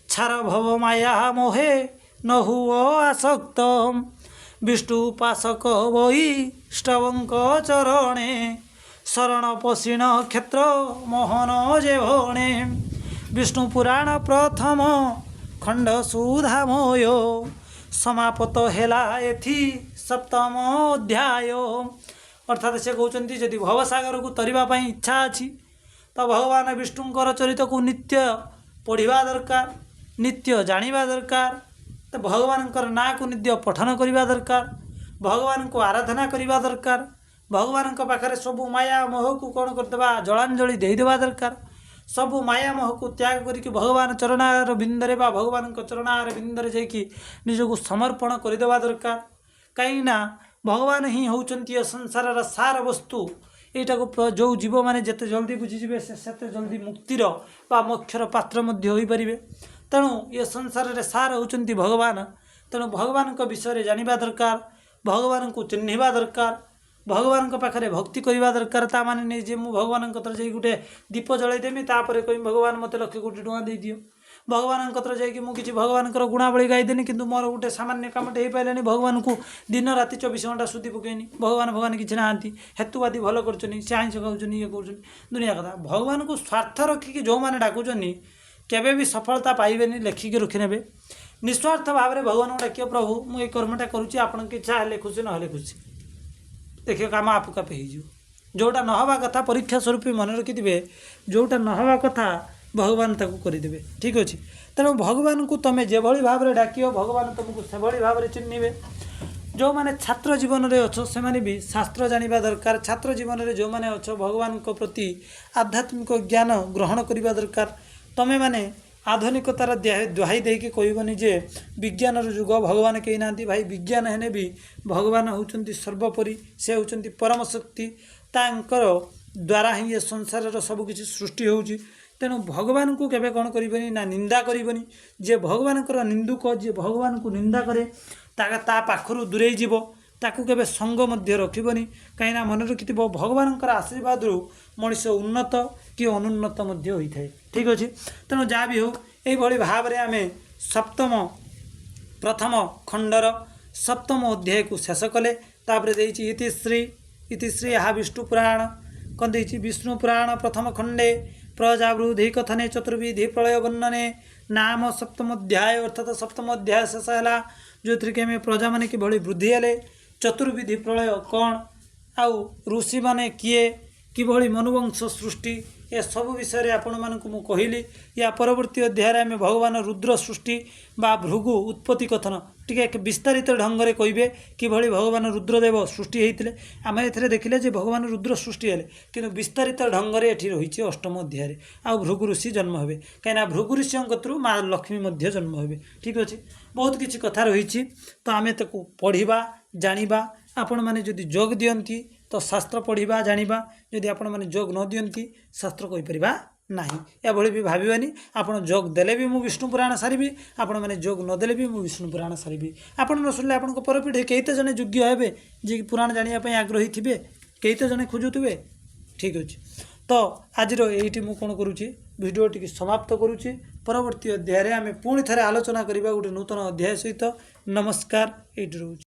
छार भव माया मोहे न हुआ आसक्त विष्णु उपासक बही ष्टवंक चरणे शरण पशिण क्षेत्र मोहन जे भणे विष्णु पुराण प्रथम खंड सुधामय समापत हेला एथि सप्तम अध्याय। अर्थात से कहते जदि भवसागर को तरिबा इच्छा अच्छी तो भगवान विष्णुंकर चरित को नित्य पढ़ा दरकार नित्य जानिबा दरकार तो भगवान ना को नित्य पठन करने दरकार भगवान को आराधना करने दरकार भगवान पाखे सबू माया मोह को कौन करदेवा जलांजलि देदेवा दरकार सबू माया मोह को त्याग करके भगवान चरणार बिंदरे बा भगवान चरणार बिंदरे जाकि निजको समर्पण करदेवा दरकार कहीं भगवान ही होउचंती संसार सार वस्तु एटा को जो जीव मैंने जिते जल्दी बुझीजे से जल्दी मुक्तिर बा मोक्षर पात्र हो पारे तेणु ये संसार रे सार होउचंती भगवान तेणु भगवान विषय जानिबा दरकार भगवान को चिन्हिबा दरकार भगवान पाखे भक्ति करवा दरकार ता माने नहीं जे मु भगवान कतर जाई गुटे दीप जलैदेमी तापर कहीं भगवान मत 1,00,000 कोटी टଙ୍କା दे दियो भगवान कतर जाइए मुझे भगवान गुणावली गाईदेनी कि मोर गोटे सामान्य कमटे हो पारे भगवान को दिन राति 24 घंटा सुधी पकईनी भगवान किसी ना हेतुवादी भल कर आईंस खाऊन ये कर दुनिया कथा भगवान को स्वार्थ रखिकी जो मैंने डाकुचन केवे भी सफलता पाइबे लेखिकी रखिने निस्वार्थ भाव में भगवान को डाक प्रभु मुझे कर्मटा करुच्ची आपण की इच्छा हेल्ले खुशी ना खुशी देखिए कम आपू कापे हो जोटा नहवा कथा परीक्षा स्वरूप मन रखिथे जोटा नहवा कथा भगवान ताकू करदे ठीक अच्छे तेणु भगवान को तुम जो भाव में डाक भगवान तुमको से भाव में चिन्हे जो मैंने छात्र जीवन में अच्छ से मैंने भी शास्त्र जाना दरकार छात्र जीवन में जो मैंने अच्छ भगवान को प्रति आध्यात्मिक ज्ञान ग्रहण करने दरकार तुम मैंने आधुनिकतार दुहाई देके कहबनी जे विज्ञान युग भगवान कहीं ना भाई विज्ञान हेने भी भगवान होउचंती सर्वोपरि से होउचंती परम शक्ति तांकर द्वारा ही ये संसार सबकिछि सृष्टि होउची तेणु भगवान को केवे कौन करनी ना निंदा करनी जे भगवान निंदुक जे भगवान को निंदा करे ता पाखरु दूरे जीव ताकू केवे संग मध्य रखिबनी कहीं मन रखि भगवान आशीर्वाद मनीष उन्नत कि अनुन्नत मध्य होता है ठीक अच्छे तेणु जहाँ भी हो यही भाव में आम सप्तम प्रथम खंडर सप्तम अध्याय को शेष कले तापर इतिश्री यहाँ विष्णु पुराण कौन दे विष्णु पुराण प्रथम खंडे प्रजावृद्धि कथने चतुर्विधि प्रलय वर्णने नाम सप्तम अध्याय अर्थात सप्तम अध्याय शेष है जो थी कि प्रजा मैंने कि वृद्धि हेले चतुर्विधि प्रलय कौन आउ ऋषि मैंने किए किभली मनुवंश सृष्टि ए सब विषय आपण मानक मु कहली या परवर्ती अध्याय में भगवान रुद्र सृष्टि बा भृगु उत्पत्ति कथन टिके विस्तारित ढंग से कहे किभली भगवान रुद्रदेव सृष्टि होते आम ए देखिले जे भगवान रुद्र सृष्टि हेले किंतु विस्तारित ढंग से ये रही अष्टम अध्याय आ भृगु ऋषि जन्म हे कहीं भृगु ऋषि कतु माँ लक्ष्मी जन्म हे ठीक अच्छे बहुत किसी कथा रही तो आम ताको पढ़ा जाना आपण मैंने जदि जोग दियंती तो शास्त्र पढ़ा जाना जदि आपण मैंने जोग न दियंती शास्त्र कहीपर ना या भी भावानी आपड़ जोग देले भी मुझे विष्णु पुराण सारी आपण मैंने जोग नदेले भी मुझे विष्णु पुराण सारी आप न शुणिले आपण परपीढ़ी कई तो जने योग्य हे जी पुराण जानापी आग्रही थे कई तो जने खोजुवे ठीक अच्छे तो आज ये मुझे कौन करुँची भिडियो टी समाप्त करुँची परवर्ती अध्याय आम पुणी थे आलोचना करवा गोटे नूतन अध्याय सहित नमस्कार ये रोचे।